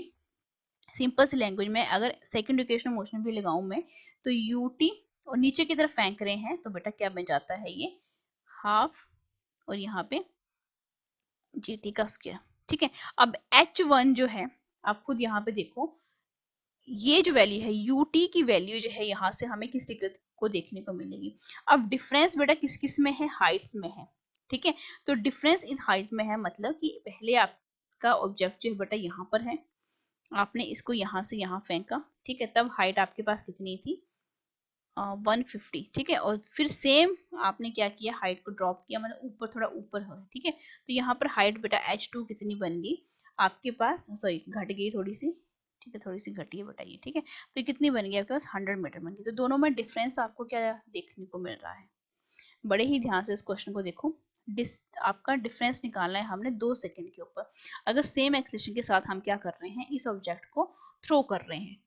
सिंपल सी लैंग्वेज में अगर सेकेंड इक्वेशन मोशन भी लगाऊं मैं, तो ut और नीचे की तरफ फेंक रहे हैं, तो बेटा क्या बन जाता है, ये हाफ और यहाँ पे gt का स्क्वायर, ठीक है। अब h1 जो है, आप खुद यहाँ पे देखो, ये जो वैल्यू है ut की वैल्यू जो है, यहाँ से हमें किस टिकट को देखने को मिलेगी। अब डिफरेंस बेटा किस किस में है, हाइट्स में है, ठीक है। तो डिफरेंस इन हाइट में है, मतलब कि पहले आपका ऑब्जेक्ट जो है बेटा यहाँ पर है, आपने इसको यहाँ से यहाँ फेंका, ठीक है, तब हाइट आपके पास कितनी थी, 150, ठीक है। और फिर सेम आपने क्या किया, हाइट को ड्रॉप किया, मतलब ऊपर थोड़ा ऊपर है, ठीक है। तो यहाँ पर हाइट बेटा h2 कितनी बन गई आपके पास, सॉरी घट गई थोड़ी सी, ठीक है, थोड़ी सी घटी है बेटा ये, ठीक है। तो ये कितनी बन गई आपके पास, 100 मीटर बन गई। तो दोनों में डिफरेंस आपको क्या देखने को मिल रहा है, बड़े ही ध्यान से इस क्वेश्चन को देखो। आपका डिफरेंस निकालना है हमने 2 सेकंड के ऊपर, अगर सेम एक्सेलरेशन के साथ हम क्या कर रहे हैं, इस ऑब्जेक्ट को थ्रो कर रहे हैं।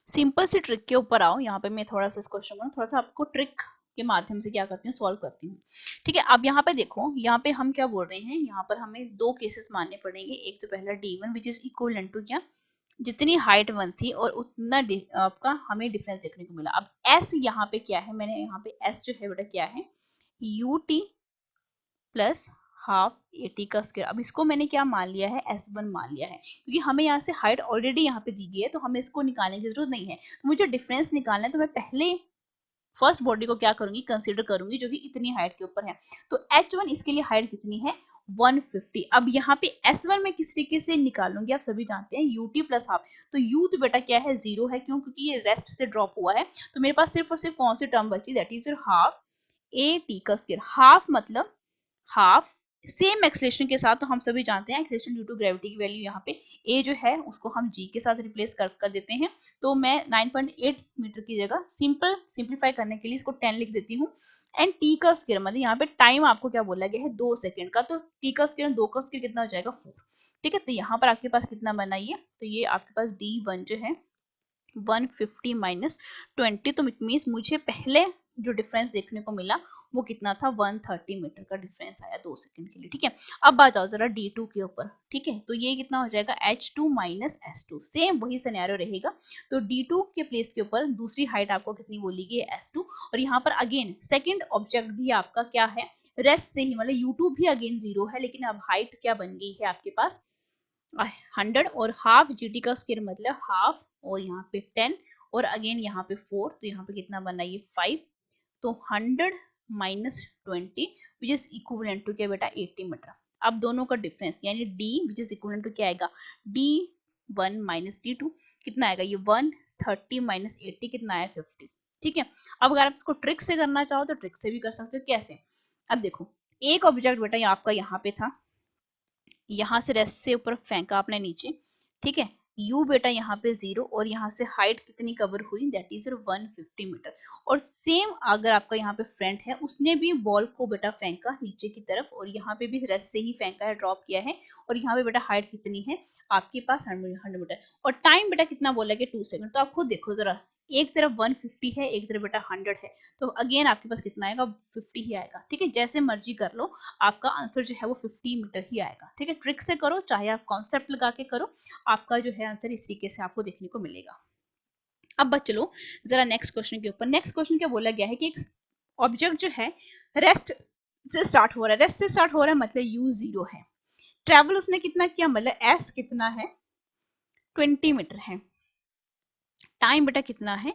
सिंपल सी ट्रिक के ऊपर आओ, यहाँ पे मैं थोड़ा सा इस क्वेश्चन को थोड़ा सा आपको ट्रिक के माध्यम से क्या करती हूँ, सॉल्व करती हूँ, ठीक है। अब यहाँ पे देखो, यहाँ पे हम क्या बोल रहे हैं, यहाँ पर हमें दो केसेस मानने पड़ेंगे। एक तो पहला d1 which is equal to क्या, जितनी हाइट 1 थी और उतना आपका हमें डिफरेंस देखने को मिला। अब s यहाँ पे क्या है, मैंने यहाँ पे s जो है बेटा क्या है, ut प्लस हाफ एटी का स्क्वायर। अब इसको मैंने क्या मान लिया है, S1 मान लिया है, क्योंकि हमें यहाँ से हाइट ऑलरेडी यहाँ पे दी गई है, तो हमें इसको निकालने की जरूरत नहीं है। तो मुझे डिफरेंस निकालना है, तो मैं पहले फर्स्ट बॉडी को क्या करूंगी, कंसीडर करूंगी, जो कि इतनी हाइट के ऊपर है। तो H1 इसके लिए हाइट कितनी है, 150। अब यहाँ पे S1 में किस तरीके से निकालूंगी, आप सभी जानते हैं ut प्लस हाफ, तो u तो बेटा क्या है, जीरो है, क्यों, क्योंकि ये रेस्ट से ड्रॉप हुआ है। तो मेरे पास सिर्फ और सिर्फ कौन सी टर्म बची, that is half A T का स्क्वायर। हाफ मतलब हाफ सेम एक्सलेशन के साथ, तो हम सभी जानते हैं एक्सलेशन ड्यू टू ग्रेविटी की वैल्यू यहाँ पे a जो है उसको हम g के साथ रिप्लेस कर देते हैं। तो मैं 9.8 मीटर की जगह सिंप्लीफाई करने के लिए इसको 10 लिख देती हूँ। एंड t का स्क्वायर मतलब यहाँ पे टाइम आपको क्या बोला गया है, 2 सेकंड का, तो t का स्क्वायर 2 का स्क्वायर कितना हो जाएगा, 4, ठीक है। तो यहाँ पर आपके पास कितना बना, ये तो ये आपके पास d1 जो है 150 माइनस 20, तो इट मीन्स मुझे पहले जो डिफरेंस देखने को मिला वो कितना था, 130 मीटर का डिफरेंस आया 2 सेकंड के लिए, ठीक है। अब आ जाओ जरा d2 के ऊपर, ठीक है। तो ये कितना हो जाएगा, h2 माइनस s2, सेम वही सिनेरियो रहेगा। तो d2 के प्लेस के ऊपर दूसरी हाइट आपको कितनी बोली गई है, s2, और यहाँ पर अगेन सेकंड ऑब्जेक्ट भी आपका क्या है, रेस्ट से ही, मतलब u2 भी अगेन जीरो है, लेकिन अब हाइट क्या बन गई है आपके पास 100, और हाफ gt का स्क्वायर मतलब हाफ, और यहाँ पे 10 और अगेन यहाँ पे 4, तो यहाँ पे कितना बना, ये 5, तो 100 minus 20 which is equivalent to क्या बेटा, 80 मीटर। अब दोनों का डिफरेंस यानी d which is equivalent to क्या आएगा, d1 माइनस d2 कितना आएगा, ये 130 माइनस 80 कितना आया, 50, ठीक है। अब अगर आप इसको ट्रिक से करना चाहो तो ट्रिक से भी कर सकते हो, कैसे। अब देखो एक ऑब्जेक्ट बेटा आपका यहाँ पे था, यहाँ से रेस्ट से ऊपर फेंका आपने नीचे, ठीक है, u बेटा यहाँ पे 0 और यहाँ से हाइट कितनी कवर हुई, दैट इज 150 मीटर। और सेम अगर आपका यहाँ पे फ्रेंड है, उसने भी बॉल को बेटा फेंका नीचे की तरफ, और यहाँ पे भी रेस्ट से ही फेंका है, ड्रॉप किया है, और यहाँ पे बेटा हाइट कितनी है आपके पास, 100 मीटर, और टाइम बेटा कितना बोला कि 2 सेकंड। तो आप खुद देखो जरा, एक तरफ 150 है, एक तरफ बेटा 100 है, तो अगेन आपके पास कितना आएगा, 50 ही आएगा, ठीक है। जैसे मर्जी कर लो, आपका आंसर जो है वो 50 मीटर ही आएगा, ठीक है। ट्रिक से करो चाहे आप कॉन्सेप्ट लगा के करो, आपका जो है आंसर इस तरीके से आपको देखने को मिलेगा। अब चलो जरा नेक्स्ट क्वेश्चन के ऊपर। नेक्स्ट क्वेश्चन क्या बोला गया है कि एक ऑब्जेक्ट जो है रेस्ट से स्टार्ट हो रहा है, रेस्ट से स्टार्ट हो रहा है मतलब यू 0 है, ट्रेवल उसने कितना किया मतलब एस कितना है 20 मीटर है, टाइम बेटा कितना है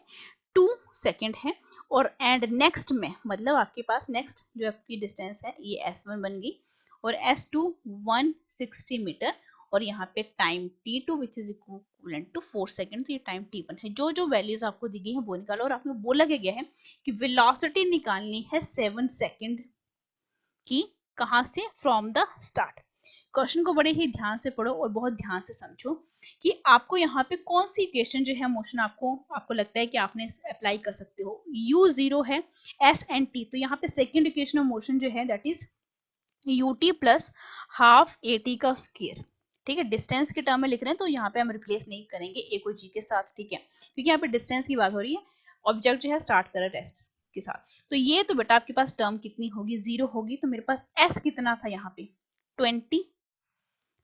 2 सेकेंड है, और एंड नेक्स्ट में मतलब आपके पास नेक्स्ट जो आपकी डिस्टेंस है ये S1 बन गई, और S2 160 मीटर, और यहाँ पे time T2 which is equivalent to 4 second, तो ये टाइम T1 है। जो जो वैल्यूज आपको दी गई है वो निकालो, और आपको बोला गया है कि वेलोसिटी निकालनी है 7 सेकेंड की, कहां से, फ्रॉम द स्टार्ट। क्वेश्चन को बड़े ही ध्यान से पढ़ो और बहुत ध्यान से समझो कि आपको यहाँ पे कौन सी इक्वेशन जो है मोशन आपको लगता है कि आपने अप्लाई कर सकते हो। u 0 है, s एंड t, तो यहाँ पे सेकेंड इक्वेशन ऑफ मोशन जो है that is ut plus half at का स्क्वायर। ठीक है, डिस्टेंस के टर्म में लिख रहे हैं तो यहाँ पे हम रिप्लेस नहीं करेंगे a को g के साथ, ठीक है, क्योंकि यहाँ पे डिस्टेंस की बात हो रही है, ऑब्जेक्ट जो है स्टार्ट कर रहा है रेस्ट के साथ। तो ये तो बेटा आपके पास टर्म कितनी होगी 0 होगी, तो मेरे पास s कितना था यहाँ पे 20,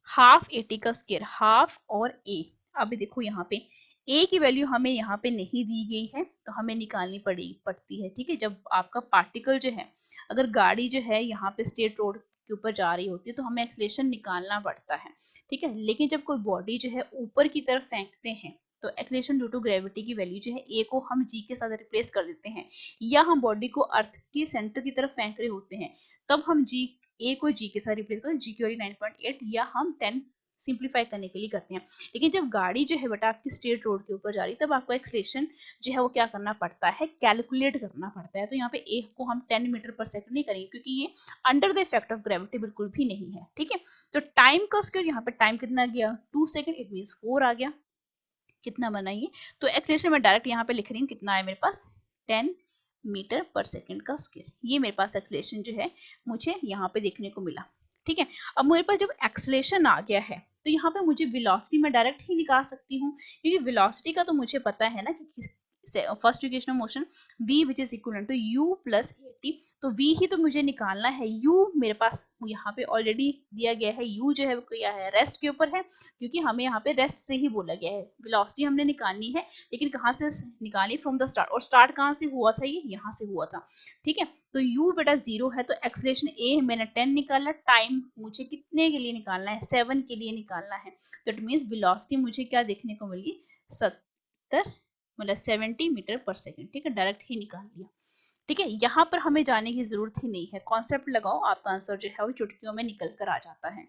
हाफ 80 का स्क्वायर, हाफ और a। अभी देखो यहाँ पे a की वैल्यू हमें यहाँ पे नहीं दी गई है तो हमें निकालनी पड़ती है। ठीक है, जब आपका पार्टिकल जो है, अगर गाड़ी जो है यहाँ पे स्ट्रेट रोड के ऊपर जा रही होती है तो हमें एक्सेलरेशन निकालना पड़ता है। ठीक है, लेकिन जब कोई बॉडी जो है ऊपर की तरफ फेंकते हैं तो एक्सेलरेशन ड्यू टू ग्रेविटी की वैल्यू जो है a को हम g के साथ रिप्लेस कर देते हैं, या हम बॉडी को अर्थ के सेंटर की तरफ फेंक रहे होते हैं तब हम a को g के साथ रिप्लेस करते हैं, g की वैल्यू 9.8 या हम 10 सिंप्लीफाई करने के लिए करते हैं। लेकिन जब गाड़ी जो है बेटा आपकी स्ट्रेट रोड के ऊपर जा रही है तब आपको एक्सेलरेशन जो है वो क्या करना पड़ता है, कैलकुलेट करना पड़ता है। तो यहाँ पे a को हम 10 मीटर पर सेकंड नहीं करेंगे क्योंकि ये under the effect of gravity बिल्कुल भी नहीं है। ठीक है, तो टाइम का स्क्वायर, यहाँ पे टाइम कितना गया 2 सेकंड, इट मीन 4 आ गया, कितना बनाइए, तो एक्सेलरेशन में डायरेक्ट यहाँ पे लिख रही हूँ कितना है मेरे पास 10 मीटर पर सेकंड का स्क्वायर। ये मेरे पास एक्सेलरेशन जो है मुझे यहाँ पे देखने को मिला। ठीक है, अब मेरे पास जब एक्सेलरेशन आ गया है तो यहाँ पे मुझे वेलोसिटी में डायरेक्ट ही निकाल सकती हूँ, क्योंकि वेलोसिटी का तो मुझे पता है ना कि first equation of motion v which is equal to u plus at, तो v ही तो मुझे निकालना है। u मेरे पास यहाँ पे ऑलरेडी दिया गया है, u जो है क्या है रेस्ट के ऊपर है, क्योंकि हमें यहाँ पे रेस्ट से ही बोला गया है। वेलोसिटी हमने निकालनी है लेकिन कहाँ से निकाली, फ्रॉम द स्टार्ट, और स्टार्ट कहाँ से हुआ था, ये यहाँ से हुआ था। ठीक है, तो u बेटा 0 है, तो एक्सेलरेशन a मैंने 10 निकाला, टाइम मुझे कितने के लिए निकालना है 7 के लिए निकालना है, तो इट मींस वेलोसिटी मुझे क्या देखने को मिली 70 मतलब 70 मीटर पर सेकंड। ठीक है, डायरेक्ट ही निकाल लिया। ठीक है, यहाँ पर हमें जाने की जरूरत ही नहीं है, कॉन्सेप्ट लगाओ, आपका आंसर जो है वो चुटकियों में निकल कर आ जाता है।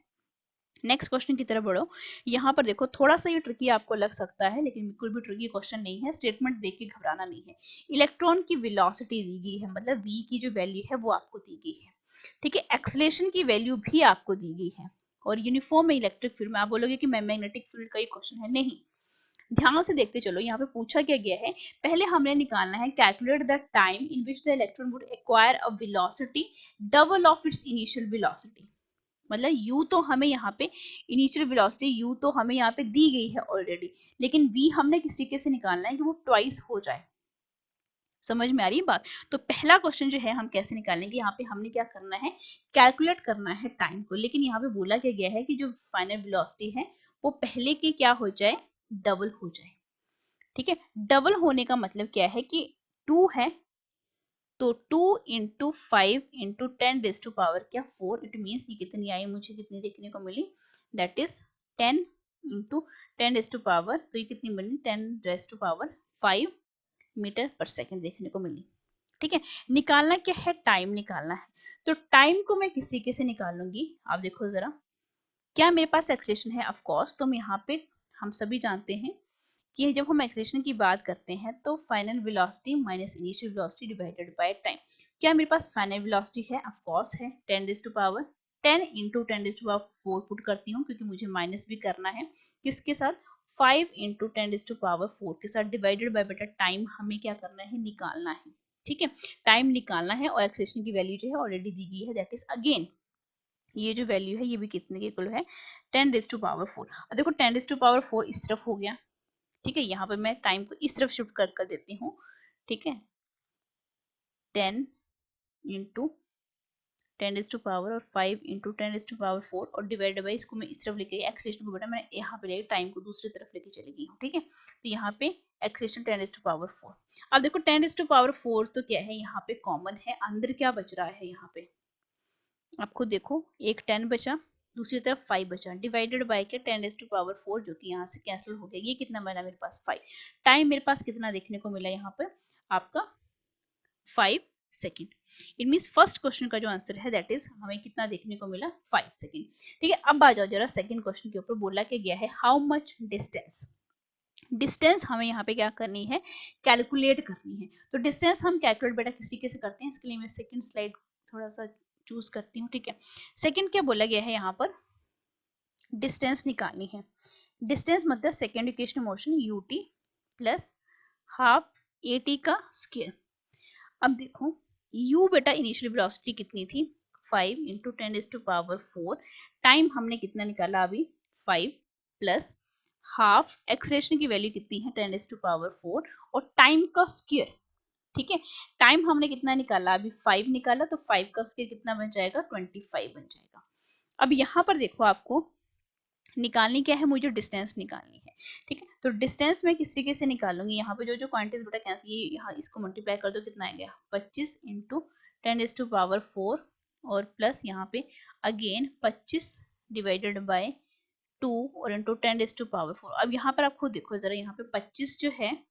नेक्स्ट क्वेश्चन की तरफ बढ़ो। यहाँ पर देखो थोड़ा सा ये ट्रिकी आपको लग सकता है लेकिन बिल्कुल भी ट्रिकी क्वेश्चन नहीं है, स्टेटमेंट देख के घबराना नहीं है। इलेक्ट्रॉन की वेलोसिटी दी गई है, मतलब v की जो वैल्यू है वो आपको दी गई है। ठीक है, एक्सेलरेशन की वैल्यू भी आपको दी गई है, और यूनिफॉर्म इलेक्ट्रिक फील्ड में आप बोलोगे कि मैग्नेटिक फील्ड का ये क्वेश्चन है, नहीं, ध्यान से देखते चलो। यहाँ पे पूछा क्या गया है, पहले हमने निकालना है calculate the time in which the electron would acquire a velocity double of its initial velocity. मतलब u तो हमें यहाँ पे इनिशियल वेलोसिटी u तो हमें यहाँ पे दी गई है ऑलरेडी, लेकिन v हमने किस तरीके से निकालना है कि वो ट्वाइस हो जाए। समझ में आ रही है बात? तो पहला क्वेश्चन जो है हम कैसे निकालेंगे, यहाँ पे हमने क्या करना है, कैलकुलेट करना है टाइम को, लेकिन यहाँ पे बोला क्या गया है कि जो फाइनल वेलोसिटी है वो पहले की क्या हो जाए, डबल हो जाए। ठीक है, डबल होने का मतलब क्या है कि 2 है तो 2 into 5 into 10 raise to power क्या 4, इट मीन्स ये कितनी आई, मुझे कितनी देखने को मिली, that is 10 into 10 raise to power, तो ये कितनी बनी 10 raise to power 5 metre per second देखने को मिली। ठीक है, निकालना क्या है, टाइम निकालना है, तो टाइम को मैं किस तरीके से निकालूंगी, आप देखो जरा, क्या मेरे पास एक्सेलरेशन है, ऑफ कोर्स, तो मैं यहाँ पे हम सभी जानते हैं कि जब हम एक्सेलरेशन की बात करते हैं तो final velocity minus initial velocity divided by time. क्या मेरे पास फाइनल वेलोसिटी है, ऑफ कोर्स है, 10 raise to power 10 into 10 raise to power 4 put करती हूँ क्योंकि मुझे माइनस भी करना है, किसके साथ 5 इंटू 10 रेज़ टू पावर 4 के साथ, डिवाइडेड बाय बेटा टाइम हमें क्या करना है, निकालना है। ठीक है, टाइम निकालना है, और एक्सेलरेशन की वैल्यू जो है ऑलरेडी दी गई है, दैट इज अगेन ये जो वैल्यू है ये भी कितने के इक्वल है 10 रेज़ टू पावर 4। अब देखो 10 रेज़ टू पावर 4 इस तरफ हो गया, ठीक है, यहाँ पे मैं टाइम को इस तरफ शिफ्ट कर देती हूँ। ठीक है, 10 इंटू 10⁻⁴ और 5 इंटू 10⁻⁴ और डिवाइडेड बाई, इसको मैं इस तरफ लेके एक्सेलेरेशन को बेटा मैंने यहाँ पे लेके टाइम को दूसरी तरफ लेके चली गई हूँ, ठीक है। तो यहाँ पे एक्सेलेरेशन 10⁻⁴। अब देखो 10⁻⁴ तो क्या है, यहाँ पे कॉमन है, अंदर क्या बच रहा है, यहाँ पे आप खुद देखो, एक 10 बचा, दूसरी तरफ 5 बचा, डिवाइडेड बाय के 10⁻⁴ जो कि यहाँ से कैंसिल हो गया। ये कितना बना मेरे पास 5। टाइम मेरे पास कितना देखने को मिला यहाँ पे आपका 5 second. It mean first question का जो आंसर है दैट इज हमें कितना देखने को मिला 5 सेकेंड। ठीक है, अब आ जाओ जरा सेकेंड क्वेश्चन के ऊपर। बोला के गया है हाउ मच डिस्टेंस। डिस्टेंस हमें यहाँ पे क्या करनी है, कैलकुलेट करनी है। तो डिस्टेंस हम कैलकुलेट बेटा किस तरीके से करते हैं, इसके लिए मैं सेकेंड स्लाइड थोड़ा सा चूज करती हूँ। ठीक है, सेकेंड क्या बोला गया है यहाँ पर, डिस्टेंस निकालनी है। डिस्टेंस मतलब second equation motion ut plus half at का स्क्वायर। अब देखो u बेटा इनिशियल वेलोसिटी कितनी थी 5 इंटू 10⁻⁴। टाइम हमने कितना निकाला अभी 5 प्लस हाफ एक्सेलरेशन की वैल्यू कितनी है 10⁻⁴ और टाइम का स्क्वायर। ठीक है, टाइम हमने कितना निकाला अभी 5 निकाला, तो 5 का स्क्वायर कितना बन जाएगा 25 बन जाएगा। अब यहाँ पर देखो आपको निकालनी क्या है, मुझे डिस्टेंस निकालनी है। ठीक है, तो डिस्टेंस मैं किस तरीके से निकालूंगी, यहाँ पे जो क्वांटिटीज बेटा कैंसिल, ये यहाँ इसको मल्टीप्लाई कर दो, कितना आ गया 25 इंटू 10⁻⁴ और प्लस यहाँ पे अगेन 25 डिवाइडेड बाय 2 और इंटू 10⁻⁴। अब यहाँ पर आप खुद देखो जरा, यहाँ पे 25 जो है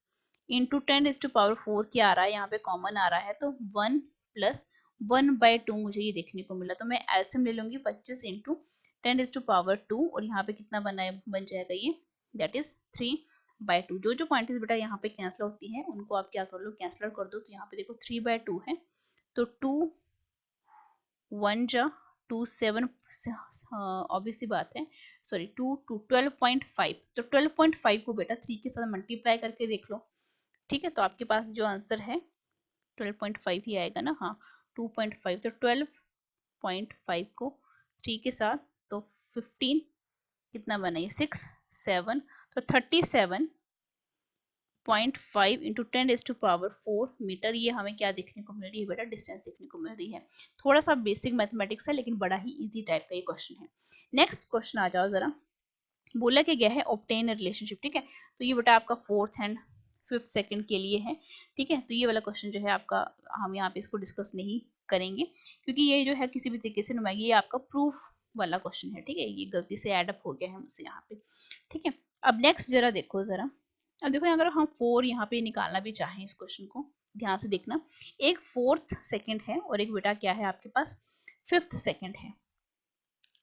इंटू 10⁻⁴ क्या आ रहा है, यहाँ पे कॉमन आ रहा है, तो 1 प्लस 1/2 मुझे ये देखने को मिला। तो मैं एलसीएम ले लूंगी 25 इंटू 10⁻2 और यहाँ पे कितना बन जाएगा ये, दैट इज 3/2। जो क्वांटिटीज बेटा यहाँ पे कैंसिल होती हैं उनको आप क्या कर लो, कैंसिल कर दो। तो यहाँ पे देखो 3/2 है, तो 2 1 जा 2 7, ऑब्वियसली बात है, सॉरी 2 2 12.5। तो 12.5 को बेटा 3 के साथ मल्टीप्लाई करके देख लो। ठीक है, तो आपके पास जो आंसर है 12.5 ही आएगा ना, हाँ 2.5। तो 12.5 को 3 के साथ तो 15 कितना बना ये 6 7, तो 37.5 इंटू 10⁻⁴ मीटर। ये हमें क्या देखने को मिल रही है बेटा, डिस्टेंस देखने को मिल रही है। थोड़ा सा बेसिक मैथमेटिक्स है लेकिन बड़ा ही इजी टाइप का ये क्वेश्चन है। नेक्स्ट क्वेश्चन आ जाओ जरा। बोला क्या गया है ऑब्टेन रिलेशनशिप। ठीक है, तो ये बेटा आपका 4th एंड 5th सेकंड के लिए है। ठीक है, तो ये वाला क्वेश्चन जो है आपका, हम यहाँ पे इसको डिस्कस नहीं करेंगे क्योंकि ये जो है किसी भी तरीके से नुमाइए, ये आपका प्रूफ वाला क्वेश्चन है। ठीक है, ये गलती से एडअप हो गया है मुझसे यहाँ पे। ठीक है, अब नेक्स्ट जरा देखो जरा। अब देखो अगर हम 4 यहाँ पे निकालना भी चाहें, इस क्वेश्चन को ध्यान से देखना, एक 4th सेकंड है और एक बेटा क्या है आपके पास 5th सेकंड है।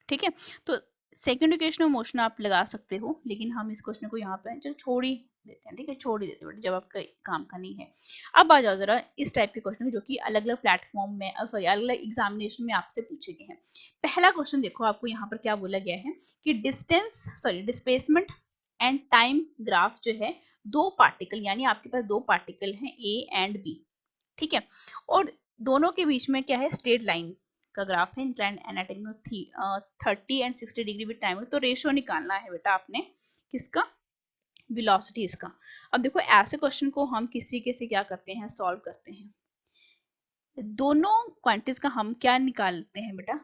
ठीक है, तो सेकंड इक्वेशन ऑफ मोशन आप लगा सकते हो, लेकिन हम इस क्वेश्चन को यहाँ पे चलो छोड़ ही देते हैं। ठीक है, छोड़ ही देते हैं जब आपका काम का नहीं है। अब आ जाओ जरा इस टाइप के क्वेश्चन जो कि अलग अलग प्लेटफॉर्म में, सॉरी अलग अलग एग्जामिनेशन में आपसे पूछे गए हैं। पहला क्वेश्चन देखो, आपको यहाँ पर क्या बोला गया है कि डिस्प्लेसमेंट एंड टाइम ग्राफ जो है दो पार्टिकल, यानी आपके पास दो पार्टिकल हैं ए एंड बी। ठीक है, और दोनों के बीच में क्या है, स्ट्रेट लाइन का ग्राफ है, inclined and at angle 30 and 60 degree with time. तो रेशियो निकालना है बेटा आपने किसका, वेलोसिटी इसका। अब देखो ऐसे क्वेश्चन को हम किस तरीके से क्या करते हैं, सॉल्व करते हैं। दोनों क्वांटिटीज का हम क्या निकालते हैं बेटा,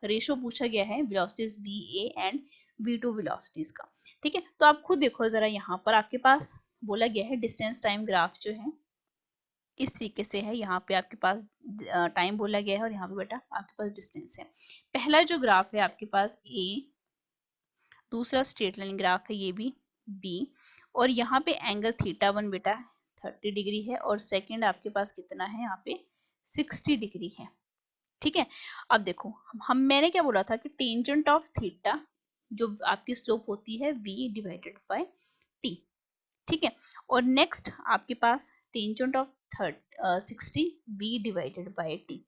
रेशियो पूछा गया है velocities VA and V2 velocities का। ठीक है, तो आप खुद देखो जरा, यहाँ पर आपके पास बोला गया है डिस्टेंस टाइम ग्राफ जो है इस तरीके से है। यहाँ पे आपके पास टाइम बोला गया है और यहाँ पे बेटा आपके पास डिस्टेंस है। पहला जो ग्राफ है आपके पास A, दूसरा स्ट्रेट लाइन ग्राफ है ये भी B, और यहाँ पे एंगल θ1 बेटा 30 डिग्री है और सेकंड आपके पास कितना है यहाँ पे 60 डिग्री है। ठीक है, अब देखो मैंने क्या बोला था कि टेंजेंट ऑफ थीटा जो आपकी स्लोप होती है V डिवाइडेड बाय T। ठीक है, और नेक्स्ट आपके पास tangent of 60 V divided by T।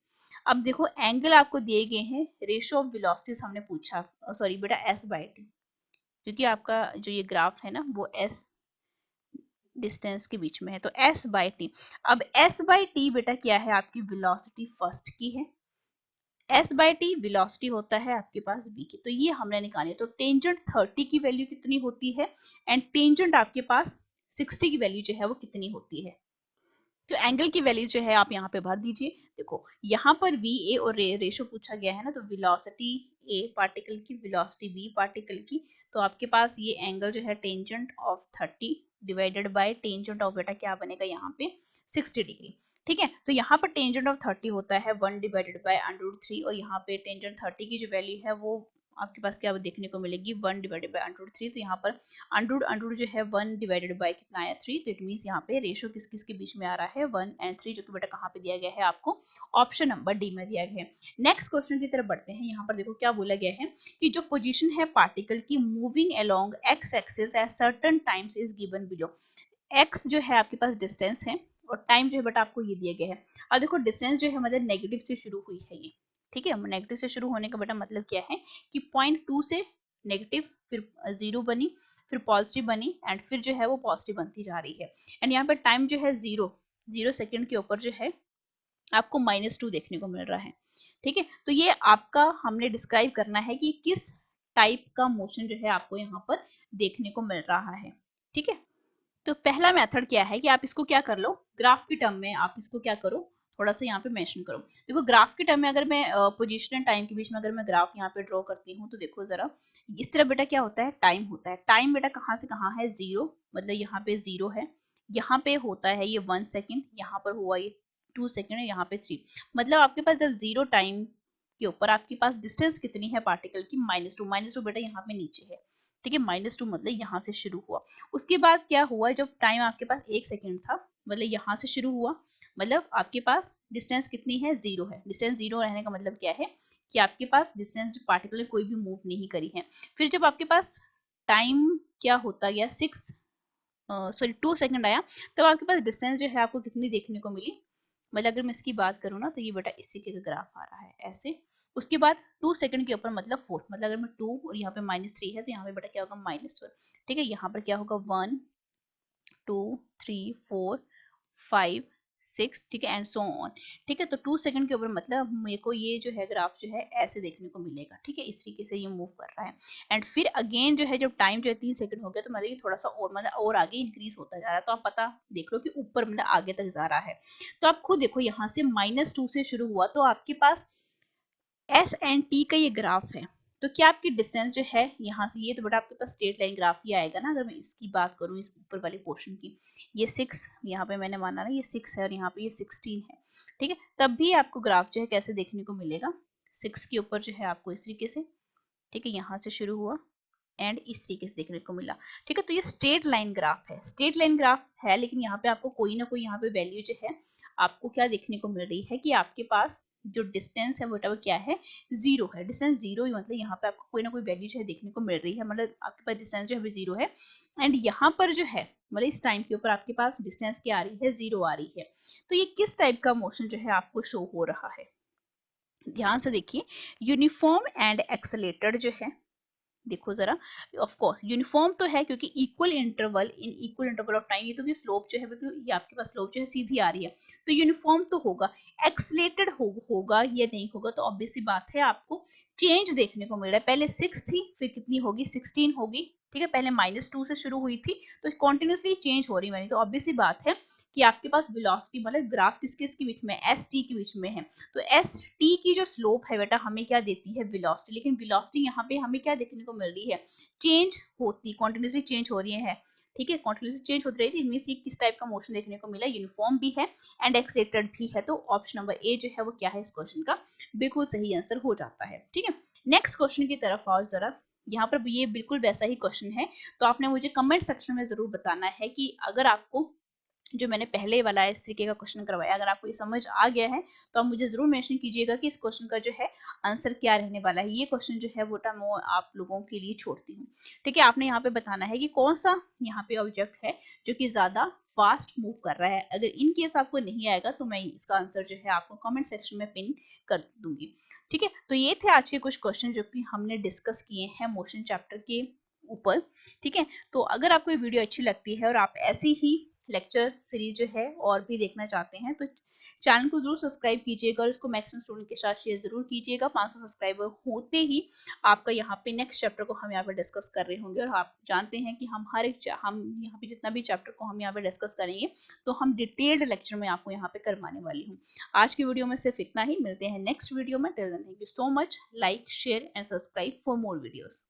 अब देखो एंगल आपको दिए गए हैं, रेशियो ऑफ वेलोसिटीज हमने पूछा, सॉरी बेटा S बाय T, क्योंकि आपका जो ये ग्राफ है ना वो S डिस्टेंस के बीच में है, तो S बाय T। अब S बाय T बेटा क्या है, आपकी वेलोसिटी फर्स्ट की है, S बाय T वेलोसिटी होता है आपके पास B की, तो ये हमने निकाली। तो टेंजेंट 30 की वैल्यू कितनी होती है एंड टेंजेंट आपके पास 60 की वैल्यू जो है वो कितनी होती है। तो एंगल की वैल्यू जो है आप यहाँ पे भर दीजिए। देखो यहाँ पर वी ए और रेशो पूछा गया है ना, तो वेलोसिटी ए पार्टिकल की, वेलोसिटी बी पार्टिकल की, तो आपके पास ये एंगल जो है tangent of 30 divided by tangent of बेटा क्या बनेगा यहाँ पे 60 डिग्री। ठीक है, तो यहाँ पर टेंजेंट ऑफ 30 होता है 1 डिवाइडेड बाय √3 और यहाँ पे टेंजेंट 30 की जो वैल्यू है वो आपके पास क्या देखने को मिलेगी 1 डिवाइडेड बाय √3। तो यहाँ पर अंडर जो है 1 डिवाइडेड बाय कितना आया 3, तो इट मींस यहाँ पे रेशो किस किस के बीच में आ रहा है 1 और 3, जो कि बेटा कहाँ पे दिया गया है आपको ऑप्शन नंबर डी में दिया गया है। नेक्स्ट क्वेश्चन की तरफ बढ़ते हैं। यहाँ पर देखो क्या बोला गया है कि जो पोजीशन है पार्टिकल की moving along x axis at certain times is given below. X जो है आपके पास डिस्टेंस है और टाइम जो है बेटा आपको ये दिया गया है। अब देखो डिस्टेंस जो है मतलब नेगेटिव से शुरू हुई है ये, ठीक है, नेगेटिव से शुरू होने का बेटा मतलब क्या है कि 0.2 से नेगेटिव, फिर 0 बनी, फिर पॉजिटिव बनी एंड फिर जो है वो पॉजिटिव बनती जा रही है। एंड यहाँ पे टाइम जो है 0 सेकेंड के ऊपर जो है आपको -2 देखने को मिल रहा है। ठीक है, तो ये आपका हमने डिस्क्राइब करना है कि किस टाइप का मोशन जो है आपको यहाँ पर देखने को मिल रहा है। ठीक है, तो पहला मेथड क्या है कि आप इसको क्या कर लो, ग्राफ की टर्म में आप इसको क्या करो, थोड़ा सा यहाँ पे मेंशन करो। देखो ग्राफ की टर्म में अगर मैं पोजीशन एंड टाइम के बीच में अगर मैं ग्राफ यहाँ पे ड्रॉ करती हूँ तो देखो जरा इस तरह बेटा क्या होता है, टाइम होता है। टाइम बेटा कहाँ से कहाँ है 0, मतलब यहाँ पे 0 है, यहाँ पे होता है ये 1 सेकेंड, यहाँ पर हुआ ये 2 सेकेंड, यहाँ पे 3। मतलब आपके पास जब 0 टाइम के ऊपर आपके पास डिस्टेंस कितनी है पार्टिकल की -2 बेटा यहाँ पे नीचे है। ठीक है, -2 मतलब यहाँ से शुरू हुआ। उसके बाद क्या हुआ, जब टाइम आपके पास 1 सेकेंड था, मतलब यहाँ से शुरू हुआ, मतलब आपके पास डिस्टेंस कितनी है 0 है। डिस्टेंस 0 रहने का मतलब क्या है कि आपके पास डिस्टेंस पार्टिकल कोई भी मूव नहीं करी है। फिर जब आपके पास टाइम क्या होता गया 2 सेकंड आया, तब आपके पास डिस्टेंस जो है आपको कितनी देखने को मिली, मतलब अगर मैं इसकी बात करूँ ना तो ये बेटा इसी के ग्राफ आ रहा है ऐसे। उसके बाद 2 सेकंड के ऊपर मतलब 4, मतलब अगर मैं 2 और यहाँ पे -3 है तो यहाँ पे बेटा क्या होगा -1। ठीक है, यहाँ पर क्या होगा 1 2 3 4 5 6, ठीक है, एंड सो ऑन। ठीक है, तो 2 सेकंड के ऊपर मतलब मेरे को ये जो है ग्राफ जो है ऐसे देखने को मिलेगा। ठीक है, इस तरीके से ये मूव कर रहा है। एंड फिर अगेन जो है जब टाइम जो है 3 सेकंड हो गया तो मतलब ये थोड़ा सा और मतलब और आगे इंक्रीज होता जा रहा है। तो आप पता देख लो कि ऊपर मतलब आगे तक जा रहा है। तो आप खुद देखो यहाँ से -2 से शुरू हुआ तो आपके पास एस एंड टी का ये ग्राफ है। तो क्या आपकी डिस्टेंस जो है यहाँ से, ये तो बेटा आपके पास स्ट्रेट लाइन ग्राफ ही आएगा ना। अगर मैं इसकी बात करूँ इस ऊपर वाले पोर्शन की, ये 6 यहाँ पे मैंने माना ना ये 6 है और यहाँ पे ये 16 है। ठीक है, तब भी आपको ग्राफ जो है कैसे देखने को मिलेगा, 6 के ऊपर जो है आपको इस तरीके से, ठीक है, यहाँ से शुरू हुआ एंड इस तरीके से देखने को मिला। ठीक है, तो ये स्ट्रेट लाइन ग्राफ है, स्ट्रेट लाइन ग्राफ है, लेकिन यहाँ पे आपको कोई ना कोई यहाँ पे वैल्यू जो है आपको क्या देखने को मिल रही है कि आपके पास जो डिस्टेंस है वो क्या है 0 है। डिस्टेंस 0 ही मतलब यहाँ पे आपको कोई ना कोई वैल्यू जो है देखने को मिल रही है, मतलब आपके पास डिस्टेंस जो है 0 है। एंड यहाँ पर जो है मतलब इस टाइम के ऊपर आपके पास डिस्टेंस क्या आ रही है 0 आ रही है। तो ये किस टाइप का मोशन जो है आपको शो हो रहा है, ध्यान से देखिए। यूनिफॉर्म एंड एक्सेलेटेड जो है, देखो जरा, ऑफ कोर्स यूनिफॉर्म तो है क्योंकि इक्वल इंटरवल ऑफ टाइम, ये तो स्लोप जो है ये आपके पास स्लोप जो है सीधी आ रही है, तो यूनिफॉर्म तो होगा। एक्सलेटेड होगा या नहीं होगा तो ऑब्वियस सी बात है आपको चेंज देखने को मिल रहा है। पहले 6 थी, फिर कितनी होगी 16 होगी। ठीक है, पहले -2 से शुरू हुई थी तो कॉन्टिन्यूसली चेंज हो रही है, तो ऑब्वियस सी बात है कि आपके पास वेलोसिटी मतलब ग्राफ किस किस के बीच में, एस टी के बीच में है। तो एस टी की जो स्लोप है बेटा हमें क्या देती है वेलोसिटी, लेकिन वेलोसिटी यहाँ पे हमें क्या देखने को मिल रही है, चेंज होती, कॉन्टिन्यूसली चेंज हो रही है। ठीक है, कॉन्टिन्यूसली चेंज होती रही थी, मींस ये किस टाइप का मोशन देखने को मिला, यूनिफॉर्म भी है एंड एक्सलेटेड भी है। तो ऑप्शन नंबर ए जो है वो क्या है इस क्वेश्चन का बिल्कुल सही आंसर हो जाता है। ठीक है, नेक्स्ट क्वेश्चन की तरफ आओ जरा। यहाँ पर ये बिल्कुल वैसा ही क्वेश्चन है, तो आपने मुझे कमेंट सेक्शन में जरूर बताना है कि अगर आपको जो मैंने पहले वाला इस तरीके का क्वेश्चन करवाया, अगर आपको ये समझ आ गया है तो आप मुझे जरूर मेंशन कीजिएगा कि इस क्वेश्चन का जो है आंसर क्या रहने वाला है। ये क्वेश्चन जो है वो मैं आप लोगों के लिए छोड़ती हूँ। ठीक है, आपने यहाँ पे बताना है कि कौन सा यहाँ पे ऑब्जेक्ट है जो कि ज्यादा फास्ट मूव कर रहा है। अगर इन केस आपको नहीं आएगा तो मैं इसका आंसर जो है आपको कमेंट सेक्शन में पिन कर दूंगी। ठीक है, तो ये थे आज के कुछ क्वेश्चन जो कि हमने डिस्कस किए हैं मोशन चैप्टर के ऊपर। ठीक है, तो अगर आपको ये वीडियो अच्छी लगती है और आप ऐसी ही लेक्चर सीरीज जो है और भी देखना चाहते हैं तो चैनल को जरूर सब्सक्राइब कीजिएगा और इसको मैक्सिमम स्टूडेंट के साथ शेयर जरूर कीजिएगा। 500 सब्सक्राइबर होते ही आपका यहाँ पे नेक्स्ट चैप्टर को हम यहाँ पे डिस्कस कर रहे होंगे और आप जानते हैं कि हम हम यहाँ पे जितना भी चैप्टर को हम यहाँ पे डिस्कस करेंगे तो हम डिटेल्ड लेक्चर में आपको यहाँ पे करवाने वाली हूँ। आज की वीडियो में सिर्फ इतना ही, मिलते हैं नेक्स्ट वीडियो में। Till then thank you so much, like share and subscribe for more videos.